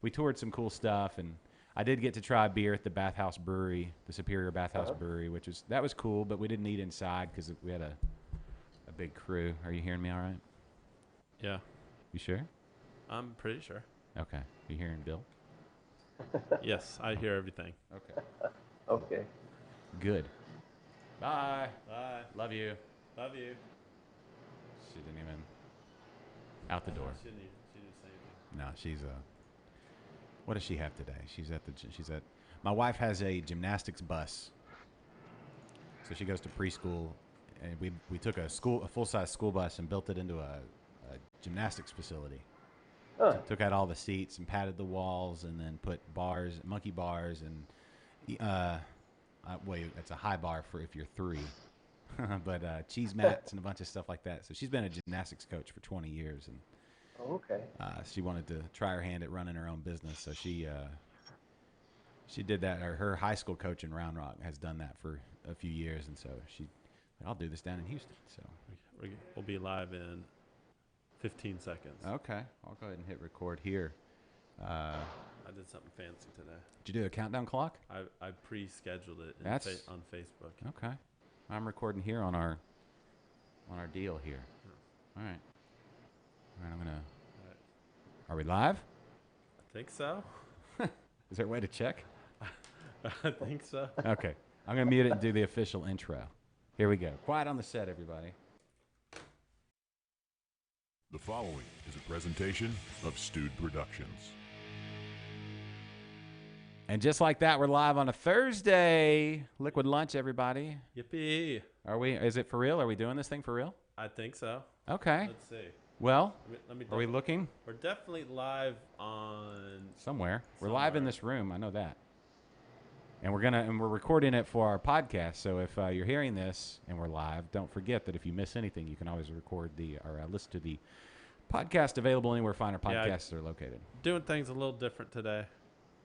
we toured some cool stuff, and I did get to try beer at the Bathhouse Brewery, the Superior Bathhouse Brewery, that was cool, but we didn't eat inside because we had a big crew. Are you hearing me all right? Yeah. You sure? I'm pretty sure. Okay. You hearing Bill? Yes, I hear everything. Okay. Okay. Good. Bye. Bye. Love you. Love you. She didn't even. Out the door. She didn't say anything. No, she's what does she have today? She's at. My wife has a gymnastics bus, so she goes to preschool, and we took a full-size school bus and built it into a gymnastics facility. Huh. Took out all the seats and padded the walls, and then put monkey bars, and wait, that's a high bar for if you're 3, but cheese mats and a bunch of stuff like that. So she's been a gymnastics coach for 20 years, and Okay. she wanted to try her hand at running her own business, so she did that. Her high school coach in Round Rock has done that for a few years, and so I'll do this down in Houston. So We'll be live in 15 seconds. okay, I'll go ahead and hit record here. I did something fancy today. Did you do a countdown clock? I pre-scheduled it on Facebook. Okay. I'm recording here on our deal here. All right. I'm gonna. Are we live? I think so. Is there a way to check? I think so. Okay. I'm gonna mute it and do the official intro. Here we go. Quiet on the set, everybody. The following is a presentation of Stewed Productions. And just like that, we're live on a Thursday. Liquid lunch, everybody. Yippee! Are we? Is it for real? Are we doing this thing for real? I think so. Okay. Let's see. Well, Let me are we looking? We're definitely live on Somewhere. We're live in this room. I know that. And we're recording it for our podcast. So if you're hearing this and we're live, don't forget that if you miss anything, you can always record or listen to the podcast available anywhere fine our podcasts are located. doing things a little different today.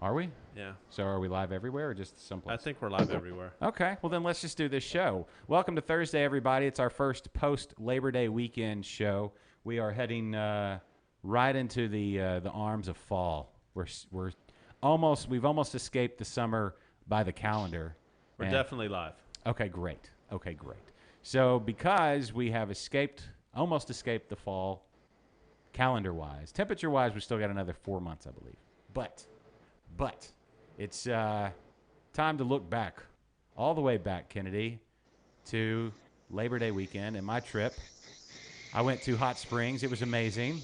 Are we? Yeah. So are we live everywhere or just someplace? I think we're live everywhere. Okay. Well, then let's just do this show. Welcome to Thursday, everybody. It's our first post-Labor Day weekend show. We are heading right into the arms of fall. We've almost escaped the summer by the calendar. We're definitely live. Okay, great. So because we have almost escaped the fall, calendar-wise, temperature-wise, we still got another 4 months, I believe. But it's time to look back, all the way back, Kennedy, to Labor Day weekend and my trip. I went to Hot Springs. It was amazing.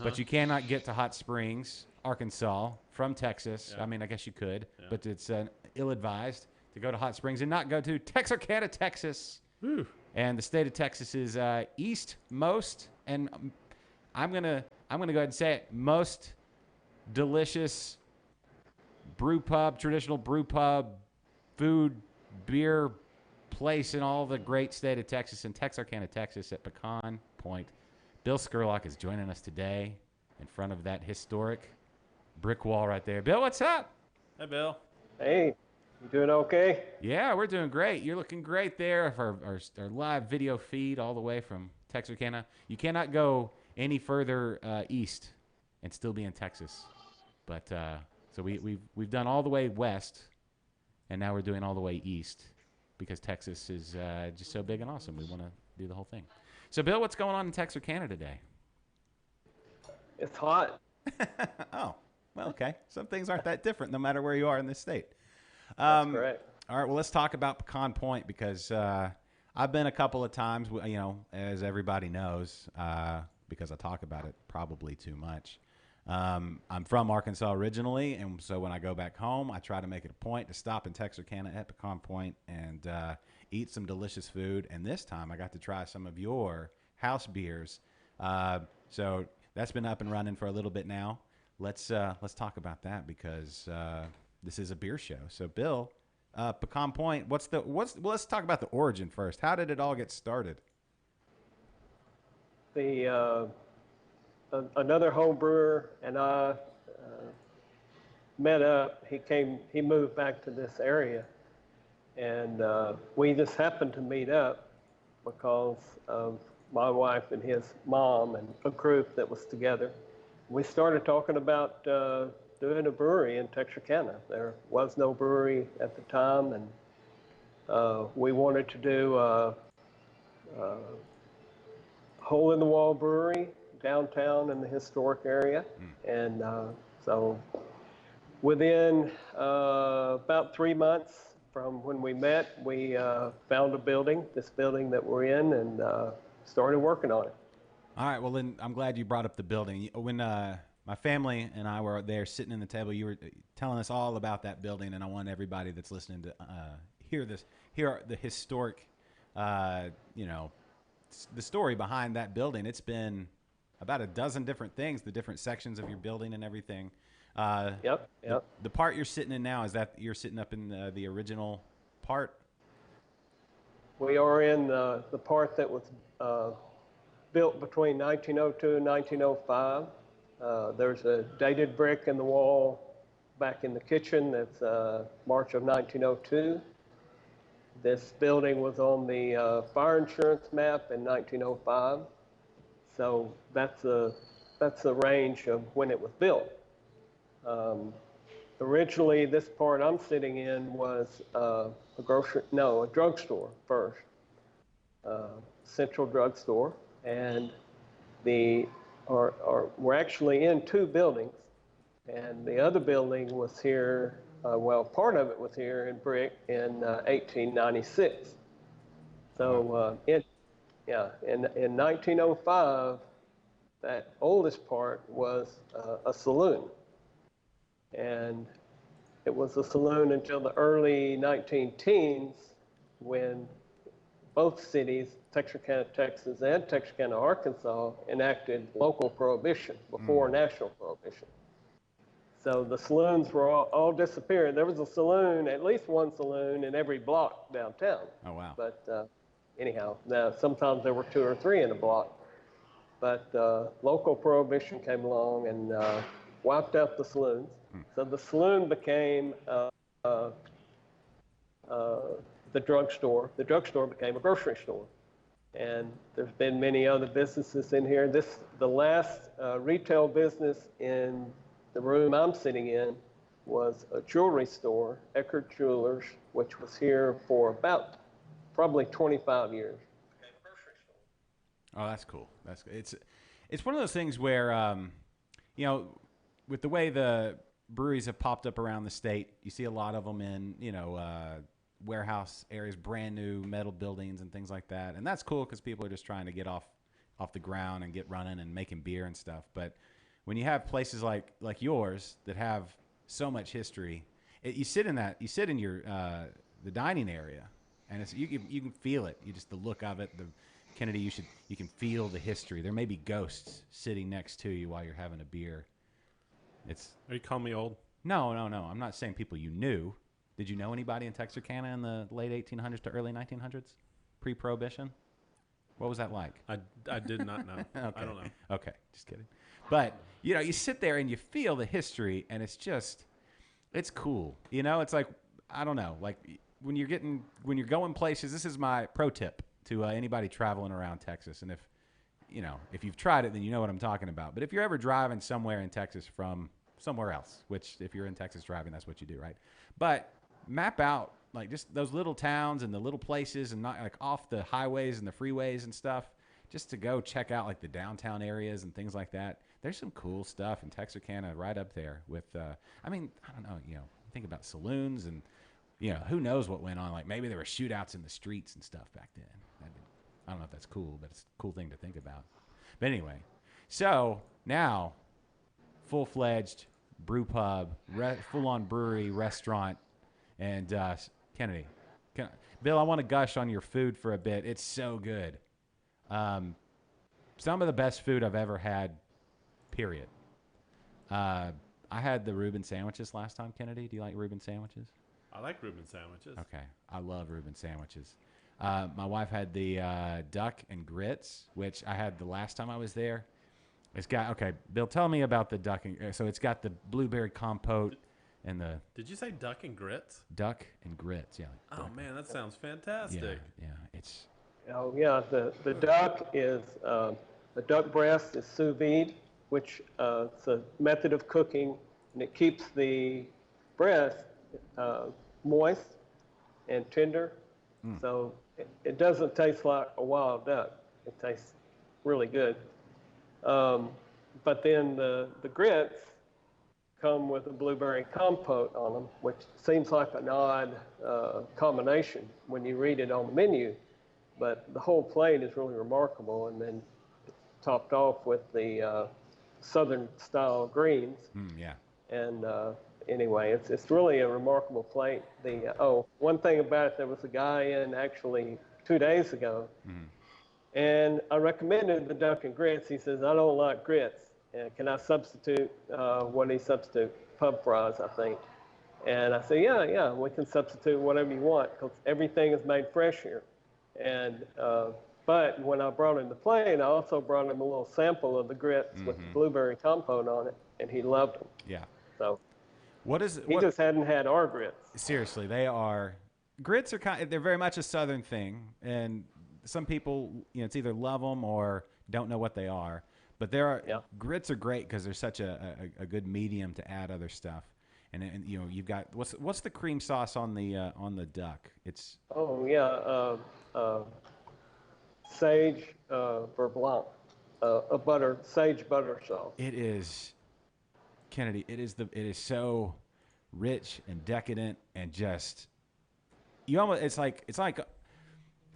But you cannot get to Hot Springs, Arkansas, from Texas. Yeah. I mean, I guess you could, but it's ill-advised to go to Hot Springs and not go to Texarkana, Texas. Woo. And the state of Texas is eastmost, and I'm gonna go ahead and say it, most delicious traditional brew pub, food, beer place in all the great state of Texas, in Texarkana, Texas, at Pecan Point. Bill Skurlock is joining us today in front of that historic brick wall right there. Bill, what's up? Hey, Bill. Hey, you doing okay? Yeah, we're doing great. You're looking great there for our live video feed all the way from Texarkana. You cannot go any further east and still be in Texas. But so we've done all the way west, and now we're doing all the way east because Texas is just so big and awesome. We want to do the whole thing. So, Bill, what's going on in Texarkana today? It's hot. Oh, well, okay. Some things aren't that different no matter where you are in this state. That's correct. All right, well, let's talk about Pecan Point because I've been a couple of times, as everybody knows, because I talk about it probably too much. I'm from Arkansas originally, and so when I go back home, I try to make it a point to stop in Texarkana at Pecan Point and eat some delicious food. And this time, I got to try some of your house beers. So that's been up and running for a little bit now. Let's talk about that because this is a beer show. So, Bill, Pecan Point, let's talk about the origin first. How did it all get started? Another home brewer and I met up. He moved back to this area, and we just happened to meet up because of my wife and his mom and a group that was together. We started talking about doing a brewery in Texarkana. There was no brewery at the time, and we wanted to do a hole-in-the-wall brewery downtown in the historic area. And so within about 3 months from when we met, we found a building, this building that we're in, and started working on it. All right. Well, then I'm glad you brought up the building. When my family and I were there sitting in the table, you were telling us all about that building, and I want everybody that's listening to hear the historic, the story behind that building. It's been about a dozen different things, the different sections of your building and everything. Yep. The part you're sitting in now, is that you're sitting up in the original part? We are in the part that was built between 1902 and 1905. There's a dated brick in the wall back in the kitchen that's March of 1902. This building was on the fire insurance map in 1905. So that's the range of when it was built. Originally, this part I'm sitting in was a drugstore first, Central Drugstore, and we're actually in two buildings, and the other building was here. Part of it was here in brick in 1896. So in 1905, that oldest part was a saloon. And it was a saloon until the early 19-teens when both cities, Texarkana, Texas and Texarkana, Arkansas, enacted local prohibition before national prohibition. So the saloons were all disappearing. There was a saloon, at least one saloon in every block downtown. Oh, wow. But anyhow, now sometimes there were 2 or 3 in a block. But local prohibition came along and wiped out the saloons. So the saloon became the drugstore. The drugstore became a grocery store. And there's been many other businesses in here. The last retail business in the room I'm sitting in was a jewelry store, Eckerd Jewelers, which was here for about probably 25 years. Oh, that's cool. It's one of those things where, with the way the breweries have popped up around the state, you see a lot of them in, warehouse areas, brand new metal buildings and things like that. And that's cool because people are just trying to get off the ground and get running and making beer and stuff. But when you have places like yours that have so much history, you sit in your the dining area, and you can feel it. The look of it. Kennedy, you can feel the history. There may be ghosts sitting next to you while you're having a beer. Are you calling me old? No. I'm not saying people you knew. Did you know anybody in Texarkana in the late 1800s to early 1900s, pre-Prohibition? What was that like? I did not know. Okay. I don't know. Okay, just kidding. But you sit there and you feel the history, and it's cool. It's like, I don't know, like when you're going places. This is my pro tip to anybody traveling around Texas, and if you've tried it, then you know what I'm talking about. But if you're ever driving somewhere in Texas from somewhere else, which if you're in Texas driving, that's what you do, right? But map out like just those little towns and the little places, and not like off the highways and the freeways and stuff, just to go check out like the downtown areas and things like that. There's some cool stuff in Texarkana right up there with, I don't know, think about saloons and, who knows what went on. Like maybe there were shootouts in the streets and stuff back then. I don't know if that's cool, but it's a cool thing to think about. But anyway, so now full-fledged brew pub, full-on brewery, restaurant, and Kennedy. Bill, I want to gush on your food for a bit. It's so good. Some of the best food I've ever had, period. I had the Reuben sandwiches last time, Kennedy. Do you like Reuben sandwiches? I like Reuben sandwiches. Okay. I love Reuben sandwiches. My wife had the duck and grits, which I had the last time I was there. Bill, tell me about the duck. So it's got the blueberry compote and the... Did you say duck and grits? Duck and grits, yeah. Oh, man, that sounds fantastic. Yeah, it's... Oh, yeah, the duck is, the duck breast is sous vide, which it's a method of cooking and it keeps the breast moist and tender. So it doesn't taste like a wild duck. It tastes really good. But then the grits come with a blueberry compote on them, which seems like an odd combination when you read it on the menu. But the whole plate is really remarkable, and then topped off with the southern style greens. Yeah. And anyway, it's really a remarkable plate. One thing about it, there was a guy in actually 2 days ago, and I recommended the duck and grits. He says, I don't like grits. Can I substitute, what do you substitute? Pub fries, I think. And I said, yeah, we can substitute whatever you want, because everything is made fresh here. And but when I brought him the plate, I also brought him a little sample of the grits with the blueberry compote on it, and he loved them. Yeah. So He just hadn't had our grits. Seriously, grits are they're very much a Southern thing, and some people, it's either love them or don't know what they are. But grits are great because they're such a good medium to add other stuff. And you've got what's the cream sauce on the duck? It's sage beurre blanc, sage butter sauce. It is, Kennedy. It is so rich and decadent and just it's like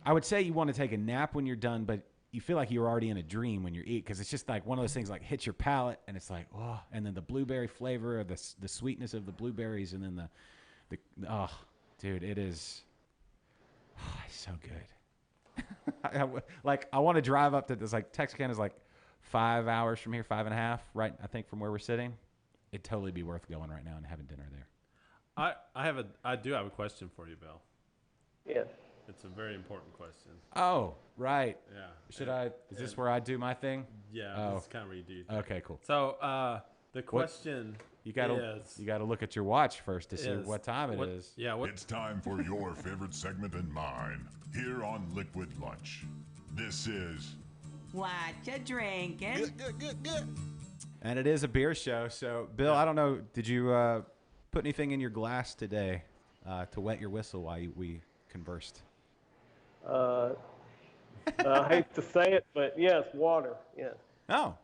I would say you want to take a nap when you're done, but you feel like you're already in a dream when you eat, because it's just like one of those things like hits your palate, and it's like, oh, and then the blueberry flavor, or the sweetness of the blueberries, and then dude, it is it's so good. I want to drive up to this, like Texarkana is like 5 hours from here, 5.5, right? I think from where we're sitting. It'd totally be worth going right now and having dinner there. I do have a question for you, Bill. Yeah. It's a very important question. Oh, right. Yeah. Is this where I do my thing? Yeah, this is kind of where you do. Okay, cool. So the question you gotta look at your watch first to see what time it is. Yeah. It's time for your favorite segment and mine here on Liquid Lunch. This is What you drinking? good. And it is a beer show. So, Bill, I don't know, did you put anything in your glass today to wet your whistle while we conversed? I hate to say it, but yes, water. Yeah. Oh,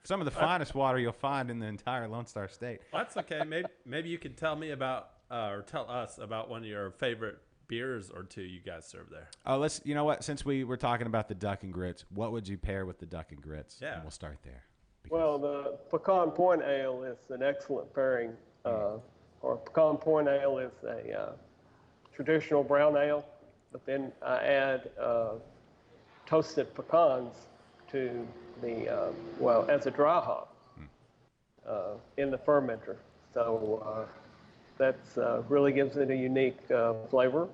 some of the finest water you'll find in the entire Lone Star State. That's okay. Maybe you could tell me about or tell us about one of your favorite beers or two you guys serve there. Oh, you know what? Since we were talking about the duck and grits, what would you pair with the duck and grits? Yeah. And we'll start there. Well, the Pecan Point Ale is an excellent pairing. Or Pecan Point Ale is a traditional brown ale, but then I add toasted pecans to as a dry hop in the fermenter. So that's really gives it a unique flavor.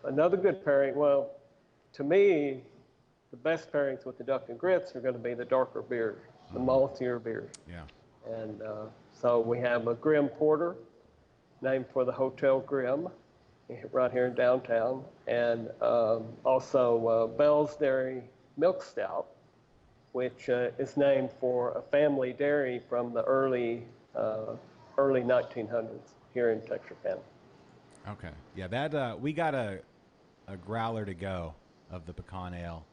Another good pairing, to me, the best pairings with the duck and grits are going to be the darker beers, the maltier beers. Yeah. And so we have a Grimm Porter, named for the Hotel Grimm, right here in downtown, and also Bell's Dairy Milk Stout, which is named for a family dairy from the early 1900s here in Texarkana. Okay. Yeah, that we got a growler to go of the pecan ale.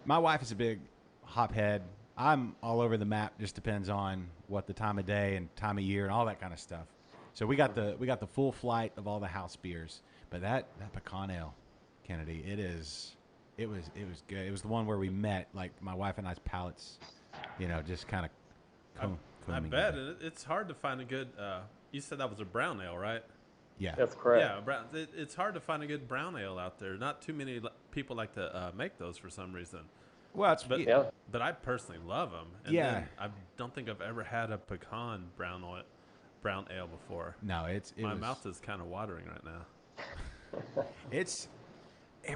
My wife is a big hophead. I'm all over the map. Just depends on what the time of day and time of year and all that kind of stuff. So we got the full flight of all the house beers, but that pecan ale, Kennedy, it was good. It was the one where we met, like my wife and I's palates, just kind of. I bet it's hard to find a good. You said that was a brown ale, right? Yeah, that's correct. Yeah, it's hard to find a good brown ale out there. Not too many people like to make those for some reason. Well, but I personally love them. And then I don't think I've ever had a pecan brown ale before. No, my mouth is kind of watering right now. It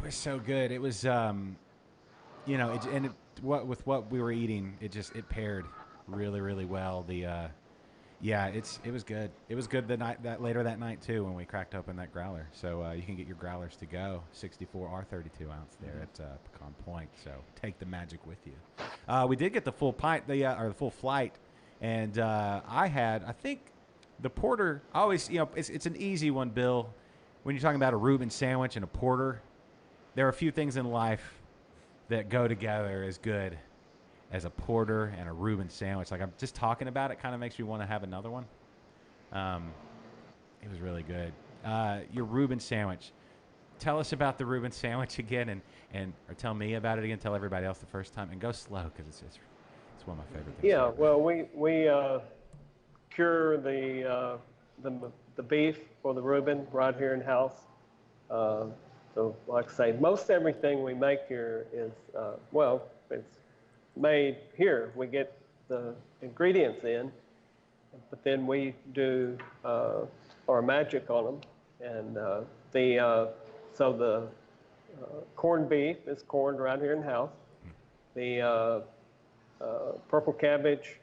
was so good. It was with what we were eating, it paired really, really well. It was good. It was good later that night too when we cracked open that growler. So you can get your growlers to go, 64 or 32 ounce there at Pecan Point. So take the magic with you. We did get the full pint, or the full flight And I think the porter, I always, it's an easy one, Bill. When you're talking about a Reuben sandwich and a porter, there are a few things in life that go together as good as a porter and a Reuben sandwich. Like, I'm just talking about it kind of makes me want to have another one. It was really good. Your Reuben sandwich. Tell us about the Reuben sandwich again, or tell me about it again. Tell everybody else the first time, and go slow because it's one of my favorite things. Yeah, well, we cure the beef for the Reuben right here in house. So, like I say, most everything we make here is it's made here. We get the ingredients in, but then we do our magic on them, and the corned beef is corned right here in house. The purple cabbage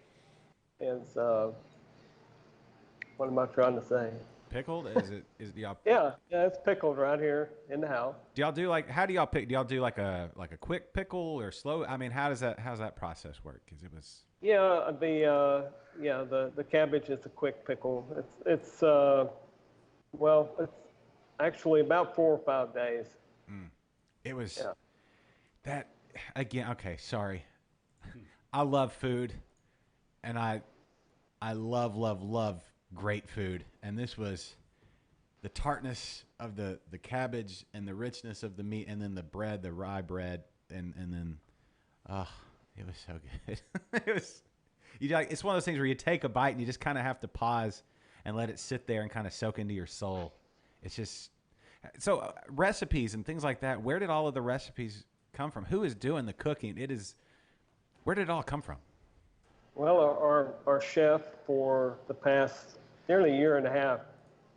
is what am I trying to say? Pickled? Is y'all? Yeah, it's pickled right here in the house. Do y'all do how do y'all pick? Do y'all do like a quick pickle or slow? I mean, how's that process work? Because it was. Yeah, the cabbage is a quick pickle. It's actually about 4 or 5 days. It was that again. Okay, sorry. I love food, and I love great food. And this was the tartness of the cabbage and the richness of the meat, and then the bread, the rye bread, and then it was so good. It was it's one of those things where you take a bite and you just kind of have to pause and let it sit there and kind of soak into your soul. It's just so recipes and things like that. Where did all of the recipes come from? Who is doing the cooking? Where did it all come from? Well, our chef for the past nearly year and a half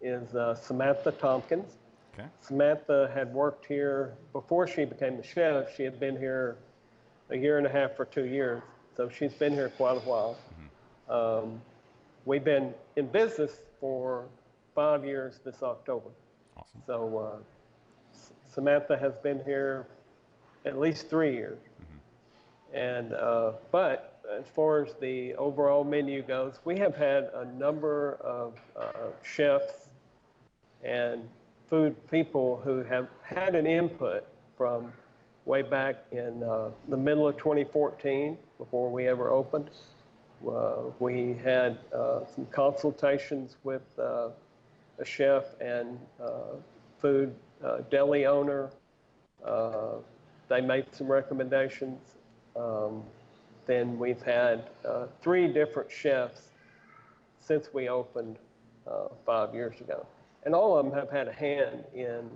is Samantha Tompkins. Okay. Samantha had worked here before she became the chef. She had been here a year and a half for 2 years, so she's been here quite a while. Mm-hmm. We've been in business for 5 years this October. Awesome. So Samantha has been here at least 3 years. Mm-hmm. And but as far as the overall menu goes, we have had a number of chefs and food people who have had an input from way back in the middle of 2014, before we ever opened. We had some consultations with a chef and food deli owner. They made some recommendations. Then we've had 3 different chefs since we opened 5 years ago. And all of them have had a hand in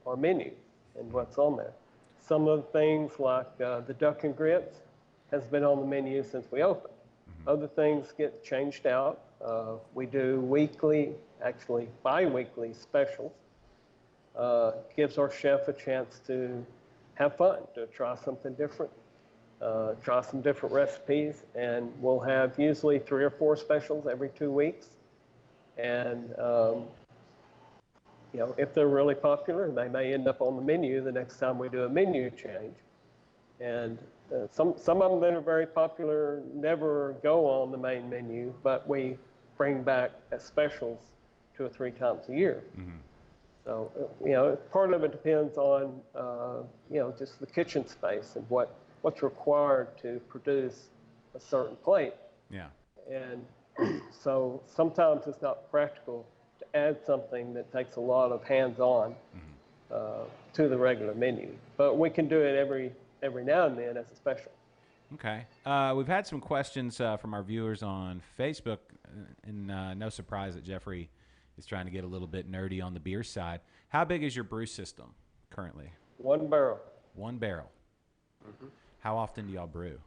our menu and what's on there. Some of the things like the duck and grits has been on the menu since we opened. Mm-hmm. Other things get changed out. We do weekly, actually bi-weekly specials. Gives our chef a chance to have fun, to try something different. Try some different recipes, and we'll have usually 3 or 4 specials every 2 weeks. And if they're really popular, they may end up on the menu the next time we do a menu change. And some of them that are very popular never go on the main menu, but we bring back as specials 2 or 3 times a year. Mm-hmm. So part of it depends on just the kitchen space and what's required to produce a certain plate. Yeah. And so sometimes it's not practical to add something that takes a lot of hands-on to the regular menu. But we can do it every now and then as a special. Okay. We've had some questions from our viewers on Facebook, and no surprise that Jeffrey is trying to get a little bit nerdy on the beer side. How big is your brew system currently? 1 barrel. 1 barrel. Mm-hmm. How often do y'all brew?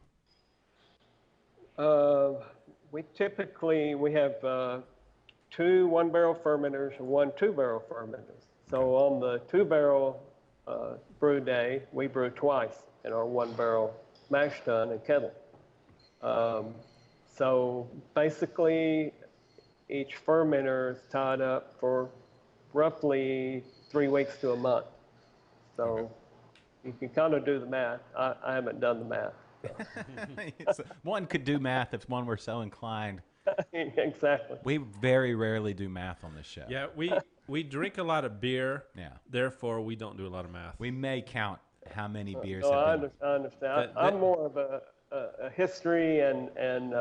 We have 2 1-barrel fermenters and 1 2-barrel fermenters. So on the 2-barrel brew day, we brew twice in our 1-barrel mash tun and kettle. So basically, each fermenter is tied up for roughly 3 weeks to a month. So you can kind of do the math. I haven't done the math. One could do math if one were so inclined. Exactly. We very rarely do math on this show. Yeah, we drink a lot of beer. Yeah. Therefore, we don't do a lot of math. We may count how many beers No, have been. I understand. That- I'm more of a history and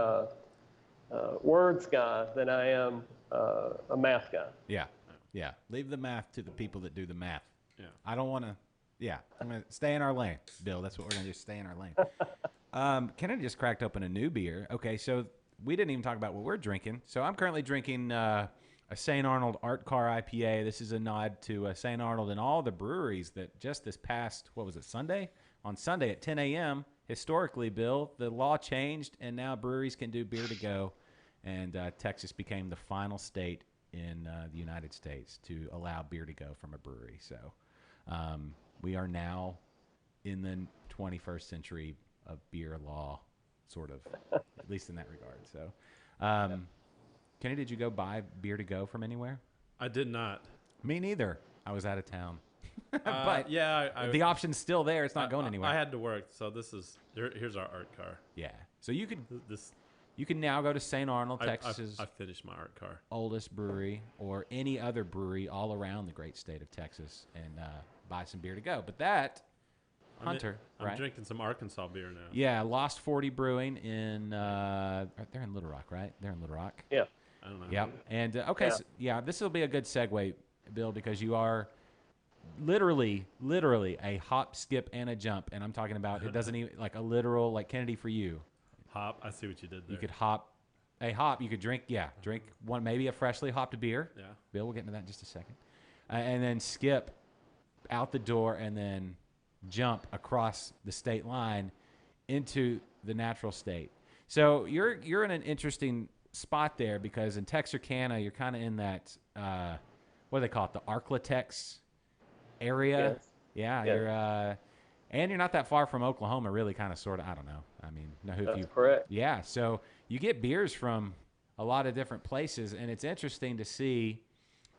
words guy than I am a math guy. Yeah. Yeah. Leave the math to the people that do the math. Yeah. I don't want to. Yeah. I'm going to stay in our lane, Bill. That's what we're going to do. Stay in our lane. Kennedy just cracked open a new beer. Okay. So we didn't even talk about what we're drinking. So I'm currently drinking a St. Arnold Art Car IPA. This is a nod to St. Arnold and all the breweries that just this past, what was it, Sunday? On Sunday at 10 a.m., historically, Bill, the law changed, and now breweries can do beer to go. And Texas became the final state in the United States to allow beer to go from a brewery. So we are now in the 21st century of beer law, sort of, at least in that regard. So, Kenny, did you go buy beer to go from anywhere? I did not. Me neither. I was out of town. But yeah, the option's still there. It's not going anywhere. I had to work, so here's our art car. Yeah. So you could This you can now go to St. Arnold, Texas's I finished my art car. oldest brewery, or any other brewery all around the great state of Texas, and buy some beer to go. But that, Hunter, I'm right? drinking some Arkansas beer now. Yeah, Lost 40 Brewing in they're in Little Rock, right? They're in Little Rock. Yeah. I don't know. Yep. And okay, Yeah. So, yeah, this will be a good segue, Bill, because you are literally a hop, skip, and a jump, and I'm talking about it doesn't even like a literal like Kennedy for you. Hop. I see what you did there. You could hop. You could drink one, maybe a freshly hopped beer. Yeah. Bill, we'll get into that in just a second. And then skip out the door and then jump across the state line into the natural state. So you're in an interesting spot there because in Texarkana, you're kind of in that, what do they call it, the Arklatex area. Yes. Yeah, Yes. and you're not that far from Oklahoma, really, kind of, sort of. I don't know. I mean, That's correct. Yeah, so you get beers from a lot of different places, and it's interesting to see,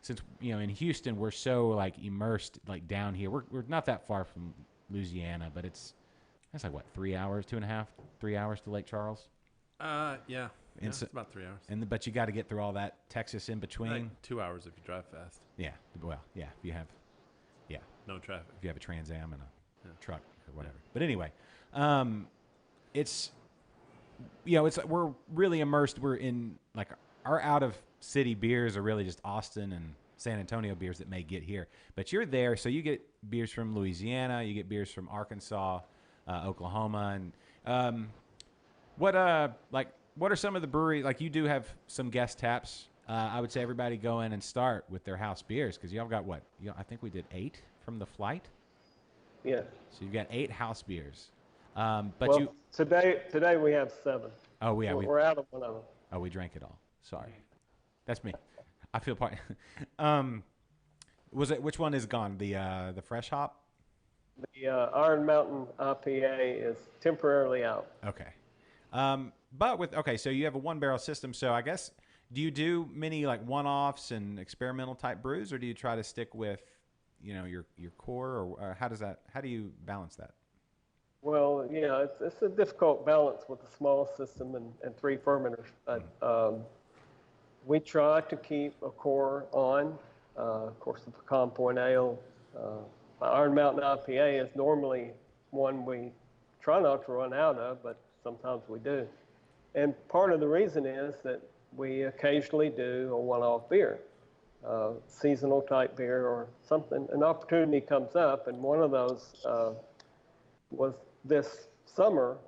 since in Houston we're so like immersed like down here. We're not that far from Louisiana, but that's like what, 3 hours, 2.5, 3 hours to Lake Charles. Yeah. It's It's about 3 hours. But you got to get through all that Texas in between. Like 2 hours if you drive fast. Yeah, well, yeah, if you have No traffic. if you have a Trans Am and a truck or whatever. But anyway, it's we're really immersed. We're in like our out of city beers are really just Austin and San Antonio beers that may get here. But you're there, so you get beers from Louisiana, you get beers from Arkansas, Oklahoma, and what are some of the breweries? Like you do have some guest taps. I would say everybody go in and start with their house beers because y'all got what? I think we did 8 from the flight. Yeah. So you've got 8 house beers. Today we have 7. Oh yeah, We're out of one of them. we drank it all. Sorry, that's me. I feel part. Which one is gone? The fresh hop. The Iron Mountain IPA is temporarily out. Okay. So you have a 1-barrel system. So I guess, do you do many like one-offs and experimental type brews, or do you try to stick with, your core, or how do you balance that? Well, it's a difficult balance with a small system and 3 fermenters. But we try to keep a core on. Of course, the Pecan Point Ale, Iron Mountain IPA is normally one we try not to run out of, but sometimes we do. And part of the reason is that we occasionally do a one-off beer, seasonal type beer or something. An opportunity comes up, and one of those was this summer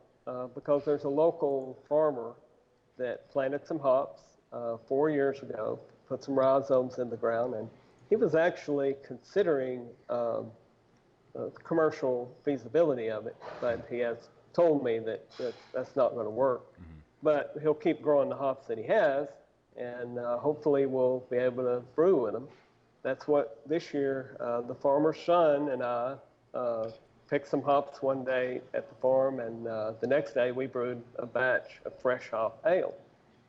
because there's a local farmer that planted some hops 4 years ago, put some rhizomes in the ground, and he was actually considering commercial feasibility of it, but he has told me that that's not going to work. Mm-hmm. But he'll keep growing the hops that he has, and hopefully we'll be able to brew with them. That's what this year, the farmer's son and I picked some hops one day at the farm, and the next day we brewed a batch of fresh hop ale.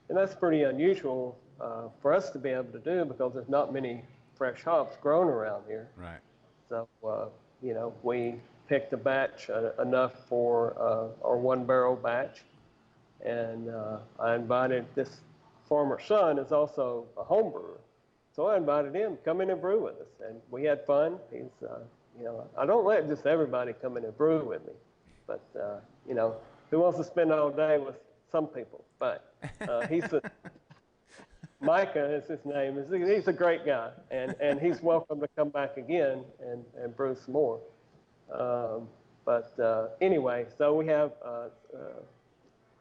And that's pretty unusual for us to be able to do because there's not many fresh hops grown around here. Right. So, we picked a batch enough for our 1 barrel batch. And I invited this farmer's son is also a home brewer. So I invited him to come in and brew with us. And we had fun. He's, I don't let just everybody come in and brew with me. But, who wants to spend all day with some people? But Micah is his name. He's a great guy. And he's welcome to come back again and brew some more. Anyway, so we have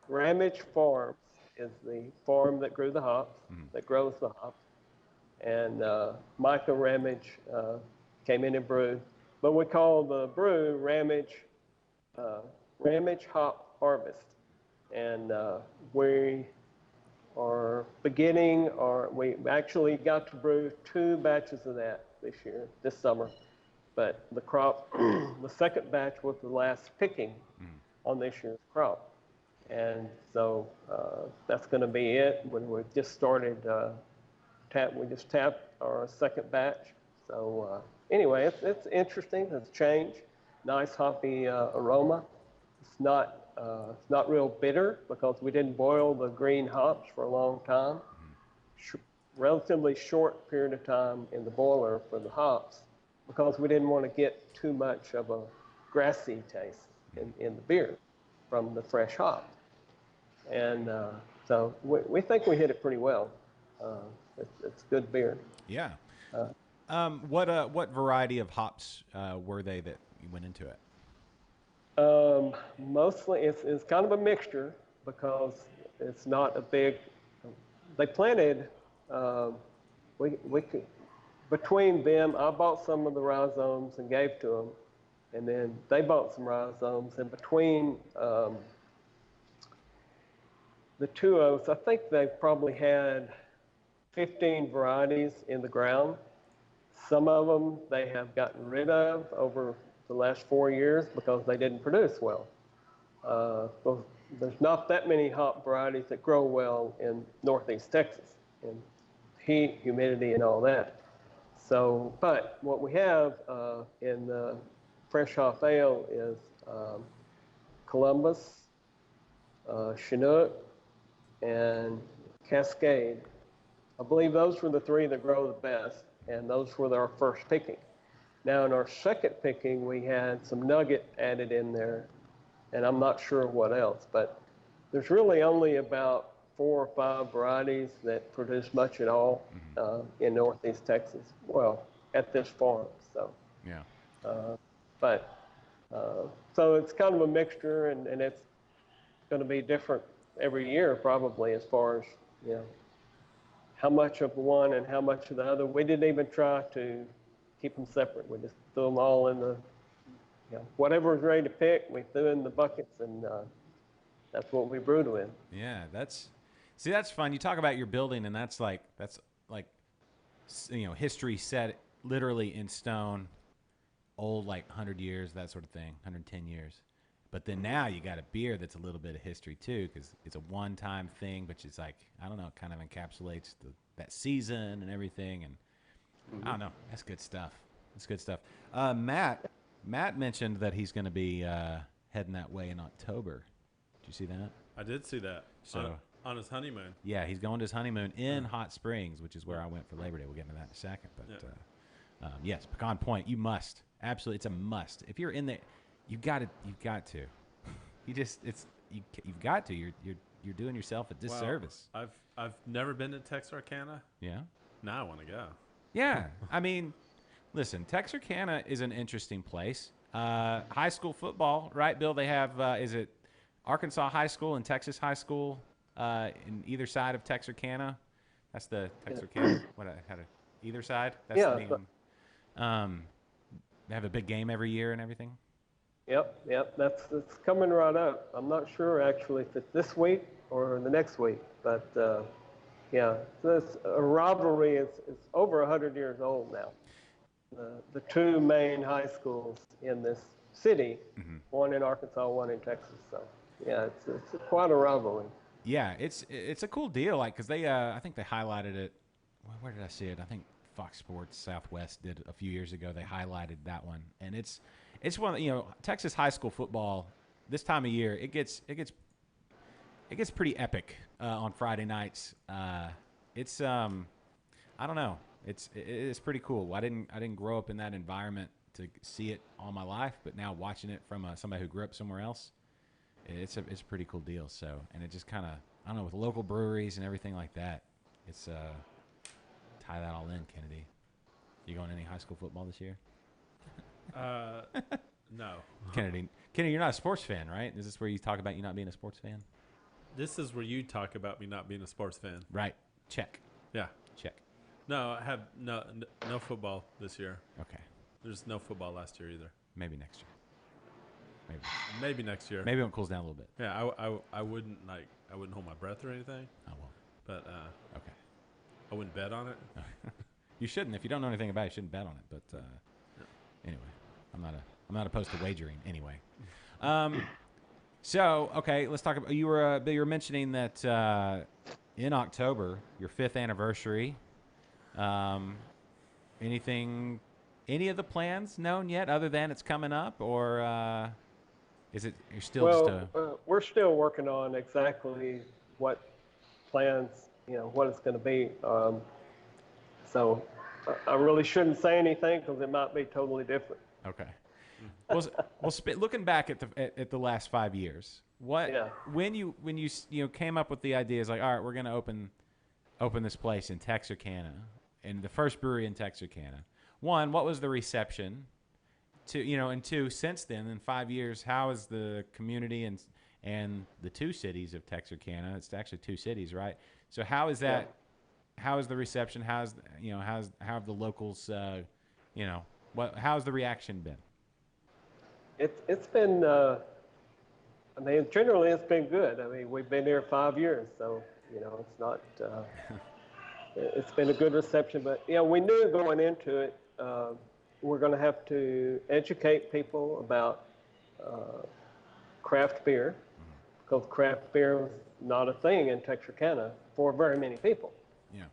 Ramage Farms is the farm that grew the hops, that grows the hops. And Micah Ramage came in and brewed. But we call the brew Ramage Hop Harvest. And we are beginning, or we actually got to brew 2 batches of that this summer. But the crop, the second batch was the last picking on this year's crop. And so that's going to be it. When we just started, we just tapped our second batch. So anyway, it's interesting. It's changed. Nice hoppy aroma. It's not real bitter because we didn't boil the green hops for a long time. Relatively short period of time in the boiler for the hops because we didn't want to get too much of a grassy taste in the beer from the fresh hops. And so we think we hit it pretty well. It's good beer. Yeah. What variety of hops were they that you went into it? Mostly it's kind of a mixture because it's not a big. They planted. We could, between them, I bought some of the rhizomes and gave to them, and then they bought some rhizomes. And between the 2 of us, I think they probably had 15 varieties in the ground. Some of them they have gotten rid of over the last 4 years because they didn't produce well. There's not that many hop varieties that grow well in Northeast Texas, in heat, humidity, and all that. So, but what we have in the fresh hop ale is Columbus, Chinook, and Cascade. I believe those were the 3 that grow the best, and those were our first picking. Now in our second picking, we had some Nugget added in there, and I'm not sure what else, but there's really only about 4 or 5 varieties that produce much at all in Northeast Texas. Well, at this farm, so. Yeah. So it's kind of a mixture, and it's going to be different every year probably as far as, how much of one and how much of the other. We didn't even try to keep them separate. We just threw them all in the, whatever was ready to pick, we threw in the buckets, and that's what we brewed with. Yeah, that's fun. You talk about your building, and that's like history set literally in stone, old, like 100 years, that sort of thing, 110 years. But then now you got a beer that's a little bit of history too, because it's a one-time thing, but it's like, I don't know, it kind of encapsulates that season and everything. And I don't know, that's good stuff. That's good stuff. Matt mentioned that he's going to be heading that way in October. Did you see that? I did see that. So on his honeymoon. Yeah, he's going to his honeymoon in Hot Springs, which is where I went for Labor Day. We'll get into that in a second. But yes, Pecan Point, you must. Absolutely, it's a must. If you're in there, you've got to. You've got to. You're doing yourself a disservice. Well, I've never been to Texarkana. Yeah. Now I want to go. Yeah, I mean, listen, Texarkana is an interesting place. High school football, right, Bill? They have is it Arkansas High School and Texas High School in either side of Texarkana? That's the Texarkana. Either side? That's the name. They have a big game every year and everything. Yep. That's coming right up. I'm not sure actually if it's this week or the next week, but yeah, this rivalry is over 100 years old now. The 2 main high schools in this city, one in Arkansas, one in Texas. So yeah, it's quite a rivalry. Yeah, it's a cool deal. Like, cause they I think they highlighted it. Where did I see it? I think Fox Sports Southwest did a few years ago. They highlighted that one, and it's it's one. Texas high school football this time of year it gets pretty epic on Friday nights. It's I don't know. It's pretty cool. I didn't grow up in that environment to see it all my life, but now watching it from somebody who grew up somewhere else, it's a pretty cool deal. So, and it just kind of, I don't know, with local breweries and everything like that, it's tie that all in. Kennedy, you going to any high school football this year? No. Kennedy, you're not a sports fan, right? Is this where you talk about you not being a sports fan? This is where you talk about me not being a sports fan. Right. Check. Yeah. Check. No, I have no football this year. Okay. There's no football last year either. Maybe next year. Maybe next year. Maybe when it cools down a little bit. Yeah, I wouldn't hold my breath or anything. I won't. But Okay. I wouldn't bet on it. You shouldn't. If you don't know anything about it, you shouldn't bet on it. But anyway, I'm not opposed to wagering anyway. So okay, let's talk about you were mentioning that in October, your 5th anniversary. Any of the plans known yet, other than it's coming up, or is it you're still we're still working on exactly what plans, what it's going to be. So I really shouldn't say anything because it might be totally different. Okay. Well, looking back at the last 5 years, when you came up with the ideas like, all right, we're going to open this place in Texarkana, and the first brewery in Texarkana. One, what was the reception? And two, since then, in 5 years, how is the community and the 2 cities of Texarkana? It's actually 2 cities, right? So how is that? Yeah. How is the reception? How have the locals? How's the reaction been? It's been. Generally it's been good. We've been here 5 years, so it's not. It's been a good reception, but we knew going into it. We're going to have to educate people about craft beer, because craft beer was not a thing in Texarkana for very many people. Yeah.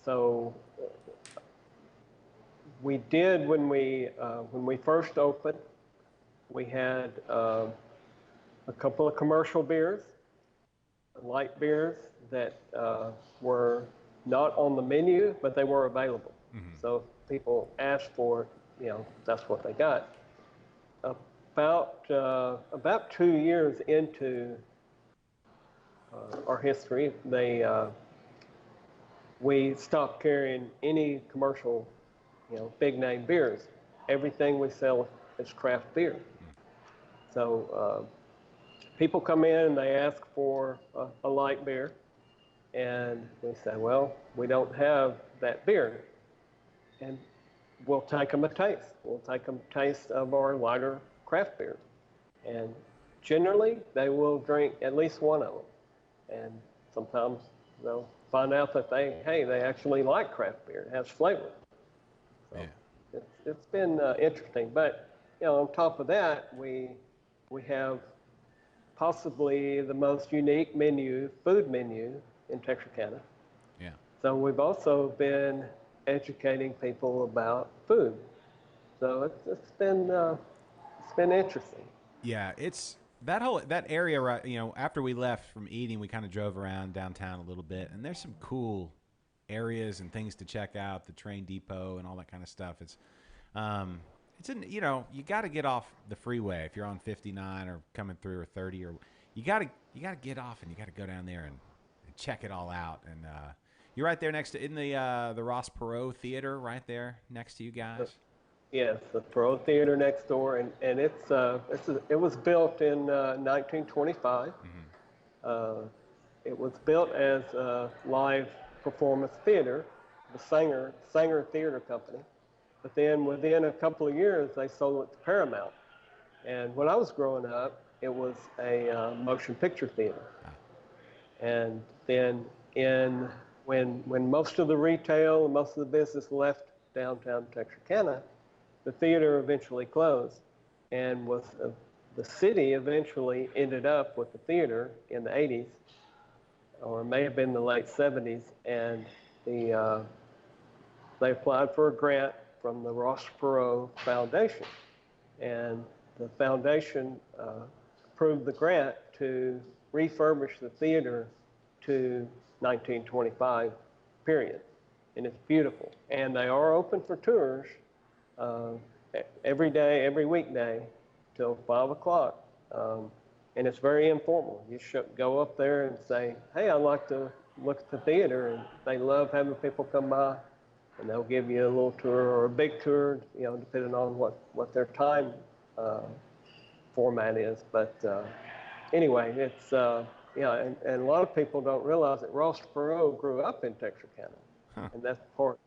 So we did when we first opened. We had a couple of commercial beers, light beers that were not on the menu, but they were available. Mm-hmm. So if people asked for it, that's what they got. About 2 years into our history, we stopped carrying any commercial, big name beers. Everything we sell is craft beer. So people come in and they ask for a light beer, and we say, well, we don't have that beer. And we'll take them a taste. We'll take them a taste of our lighter craft beers. And generally, they will drink at least one of them. And sometimes they'll find out that they actually like craft beer. It has flavor. So yeah. It's been interesting. But, on top of that, we have possibly the most unique food menu in Texarkana. Yeah. So we've also been educating people about food. So it's been interesting. Yeah, it's that area, right? After we left from eating, we kind of drove around downtown a little bit, and there's some cool areas and things to check out, the train depot and all that kind of stuff. It's you got to get off the freeway if you're on 59 or coming through or 30, or you got to get off and you got to go down there and check it all out. And you're right there next to in the Ross Perot Theater, right there next to you guys. Yes, the Perot Theater next door, and it was built in 1925. Mm-hmm. It was built as a live performance theater, the Sanger Theater Company. But then within a couple of years, they sold it to Paramount. And when I was growing up, it was a motion picture theater. And then when most of the retail and most of the business left downtown Texarkana, the theater eventually closed. And the city eventually ended up with the theater in the 80s, or it may have been the late 70s, and they applied for a grant from the Ross Perot Foundation. and the foundation approved the grant to refurbish the theater to 1925 period, and it's beautiful. And they are open for tours uh, every day, every weekday, till 5 o'clock. And it's very informal. You should go up there and say, "Hey, I'd like to look at the theater," and they love having people come by, and they'll give you a little tour or a big tour, depending on what their time format is. But anyway, it's and a lot of people don't realize that Ross Perot grew up in Texarkana, and that's part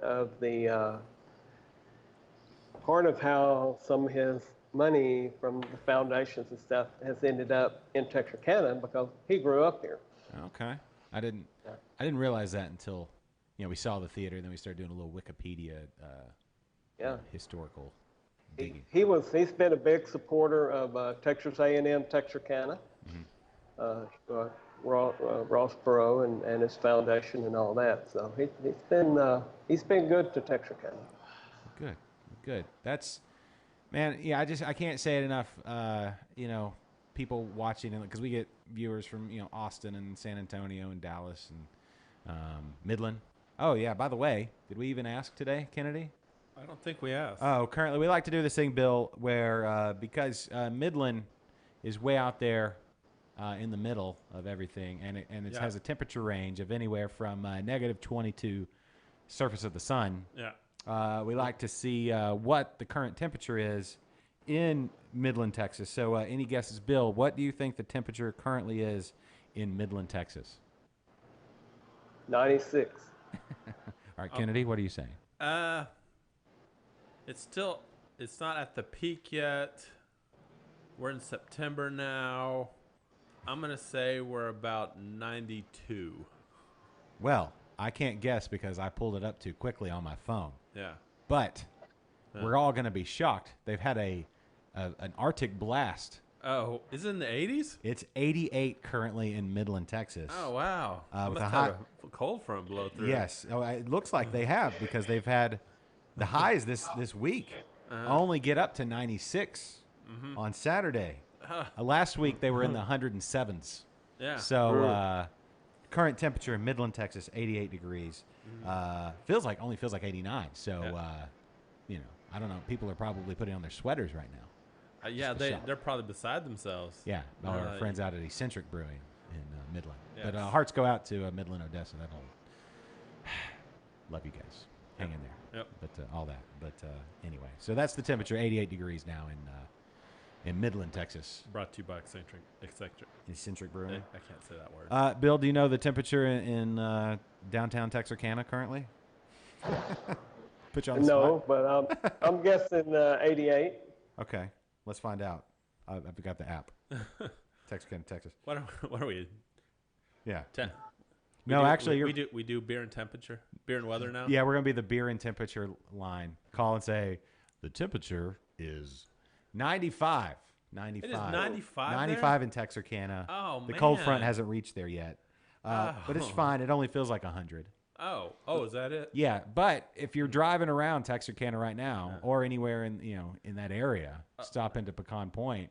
of the part of how some of his money from the foundations and stuff has ended up in Texarkana because he grew up here. Okay, I didn't realize that until we saw the theater, and then we started doing a little Wikipedia historical digging. He's been a big supporter of Texas A&M Texarkana, Ross Perot and his foundation and all that. So he's been good to Texarkana. Good. That's, man. Yeah, I can't say it enough. People watching it, because we get viewers from Austin and San Antonio and Dallas and Midland. Oh yeah. By the way, did we even ask today, Kennedy? I don't think we asked. Oh, currently we like to do this thing, Bill, where because Midland is way out there in the middle of everything, and it has a temperature range of anywhere from -20 to surface of the sun. Yeah. We like to see what the current temperature is in Midland, Texas. So any guesses, Bill? What do you think the temperature currently is in Midland, Texas? 96. All right, Kennedy, what are you saying? It's not at the peak yet. We're in September now. I'm going to say we're about 92. Well, I can't guess because I pulled it up too quickly on my phone. Yeah. But we're all going to be shocked. They've had an Arctic blast. Oh, is it in the 80s? It's 88 currently in Midland, Texas. Oh, wow. With must a have a cold front blow through. Yes. Oh, it looks like they have, because they've had the highs this week only get up to 96 on Saturday. Last week they were in the 107s. Yeah. So current temperature in Midland, Texas, 88 degrees. Only feels like 89. So I don't know. People are probably putting on their sweaters right now. Yeah, they're probably beside themselves. Yeah, our friends out at Eccentric Brewing in Midland. Yes. But hearts go out to Midland, Odessa. That whole love you guys. Hang in there. Yep. But all that. But anyway, so that's the temperature, 88 degrees now in Midland, Texas. Brought to you by Eccentric Brewing. I can't say that word. Bill, do you know the temperature in downtown Texarkana currently? Put you on the spot. No, but I'm guessing 88. Okay, let's find out. I've got the app. Texarkana, Texas. What are we? Yeah. Actually, we do beer and temperature, beer and weather now. Yeah, we're gonna be the beer and temperature line. Call and say the temperature is 95. 95. It is 95. 95 in Texarkana. Oh man. The cold front hasn't reached there yet, but it's fine. It only feels like 100. Oh, is that it? Yeah, but if you're driving around Texarkana right now, or anywhere in that area, stop into Pecan Point.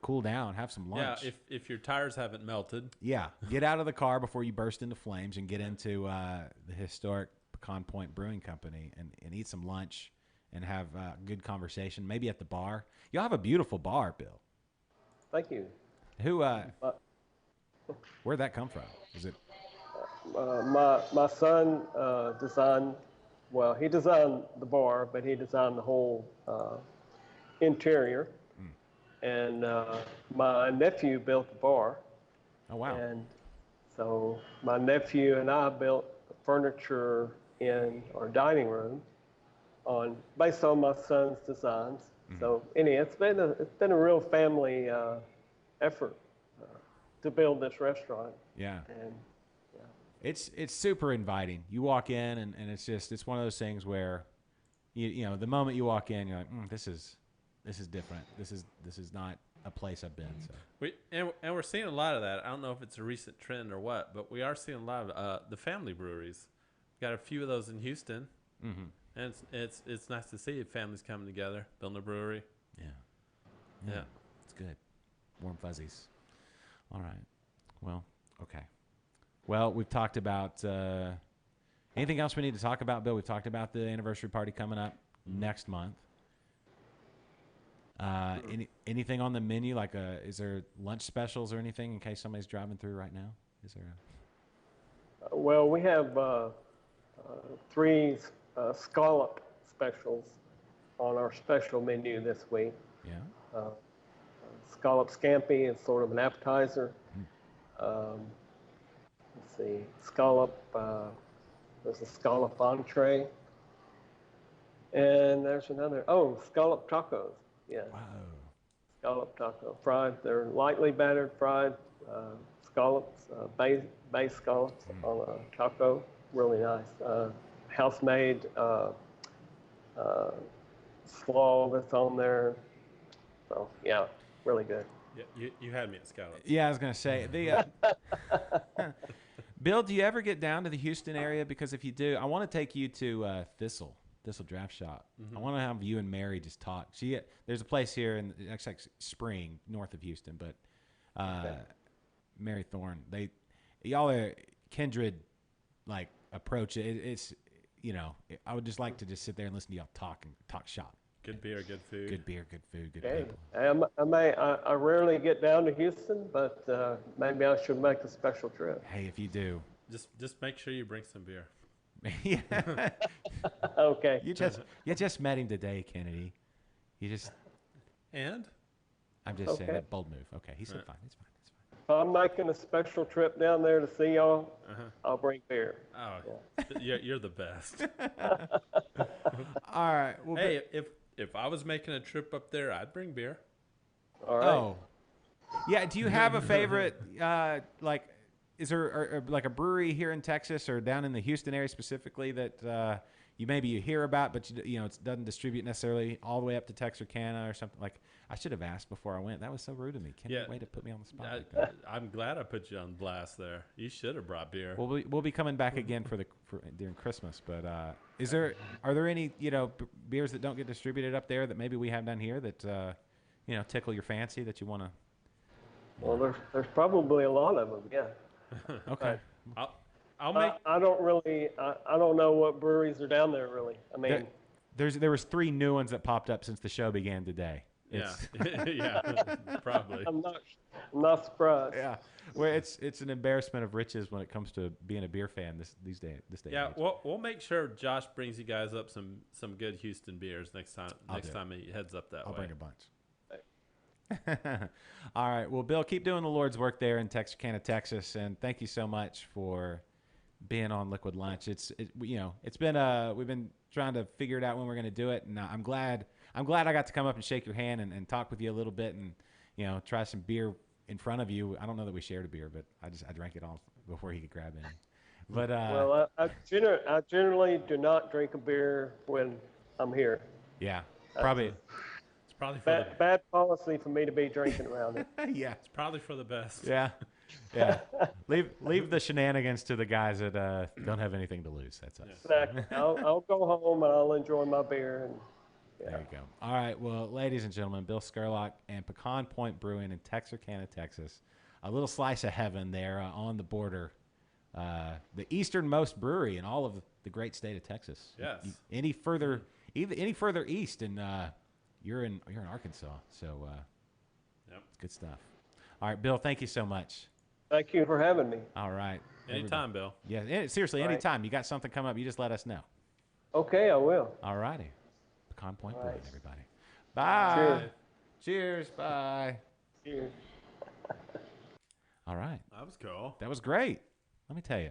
Cool down, have some lunch. Yeah, if your tires haven't melted. Yeah, get out of the car before you burst into flames and get into the historic Pecan Point Brewing Company and eat some lunch and have good conversation, maybe at the bar. You'll have a beautiful bar, Bill. Thank you. Where'd that come from? Is it? My son designed, well, he designed the bar, but he designed the whole interior. And my nephew built the bar. Oh, wow. And so my nephew and I built furniture in our dining room based on my son's designs. So anyway, it's been a real family effort to build this restaurant. Yeah. And It's super inviting. You walk in and it's one of those things where you know the moment you walk in, you're like, this is different. This is not a place I've been. So and we're seeing a lot of that. I don't know if it's a recent trend or what, but we are seeing a lot of the family breweries. Got a few of those in Houston. And it's nice to see families coming together, building a brewery. Yeah. Yeah. It's good. Warm fuzzies. All right. Well, okay. Well, we've talked about anything else we need to talk about, Bill? We've talked about the anniversary party coming up next month. Anything on the menu? Like, is there lunch specials or anything in case somebody's driving through right now? Is there? Well, we have 3 scallop specials on our special menu this week. Yeah. Scallop scampi is sort of an appetizer. Let's see, scallop. There's a scallop entree, and there's another. Oh, scallop tacos. Yeah. Wow. Scallop taco, fried. They're lightly battered fried scallops, bay scallops on a taco. Really nice. House-made slaw that's on there. So yeah, really good. Yeah, you had me at Scouts. Yeah, I was gonna say the. Bill, do you ever get down to the Houston area? Because if you do, I want to take you to Thistle Draft Shop. I want to have you and Mary just talk. There's a place here in like Spring, north of Houston, but Mary Thorne, y'all are kindred like approach. It's I would just like to just sit there and listen to y'all talk shop. Good beer, good food. Good beer, good food, good Okay. people. I rarely get down to Houston, but maybe I should make a special trip. Hey, if you do, Just make sure you bring some beer. yeah. Okay. You just met him today, Kennedy. And I'm just saying Okay. that bold move. Okay, he said Right. fine. It's fine. It's fine. If I'm making a special trip down there to see y'all, I'll bring beer. oh, you're the best. All right. Well, Hey, if I was making a trip up there, I'd bring beer. All right. oh, yeah. Do you have a favorite? Like, is there like a brewery here in Texas or down in the Houston area specifically that you hear about, but it doesn't distribute necessarily all the way up to Texarkana or something? Like, I should have asked before I went. That was so rude of me. Can't way to put me on the spot. Like that. I'm glad I put you on blast there. You should have brought beer. We'll be coming back again for during Christmas. But are there any beers that don't get distributed up there that maybe we have down here that tickle your fancy that you want to? Well, there's probably a lot of them. Yeah. Okay. I'll make. I don't really. I don't know what breweries are down there really. I mean, There was 3 new ones that popped up since the show began today. Yeah, yeah, probably. I'm not surprised. Yeah, well, it's an embarrassment of riches when it comes to being a beer fan this day. Yeah, and age. we'll make sure Josh brings you guys up some good Houston beers next time. Next time he heads up that I'll way. bring a bunch. All right. Well, Bill, keep doing the Lord's work there in Texarkana, Texas, and thank you so much for being on Liquid Lunch. It's been we've been trying to figure it out when we're going to do it, and I'm glad I got to come up and shake your hand and talk with you a little bit and try some beer in front of you. I don't know that we shared a beer, but I drank it all before he could grab any. But Well, I generally do not drink a beer when I'm here. yeah, probably. It's probably for Bad policy for me to be drinking around it. Yeah. it's probably for the best. Yeah. Leave the shenanigans to the guys that don't have anything to lose. That's us. Exactly. I'll go home and I'll enjoy my beer. And There you go. All right. Well, ladies and gentlemen, Bill Skurlock and Pecan Point Brewing in Texarkana, Texas. A little slice of heaven there on the border. The easternmost brewery in all of the great state of Texas. Yes. Any further east, and you're in Arkansas. So Yep. good stuff. All right, Bill. Thank you so much. thank you for having me. All right. Anytime, Bill. Yeah. Seriously, All right. anytime you got something come up, you just let us know. Okay, I will. All righty. Pecan Point All Brewing, right. everybody. Bye. Cheers. Cheers. Bye. Cheers. All right. That was cool. That was great. Let me tell you.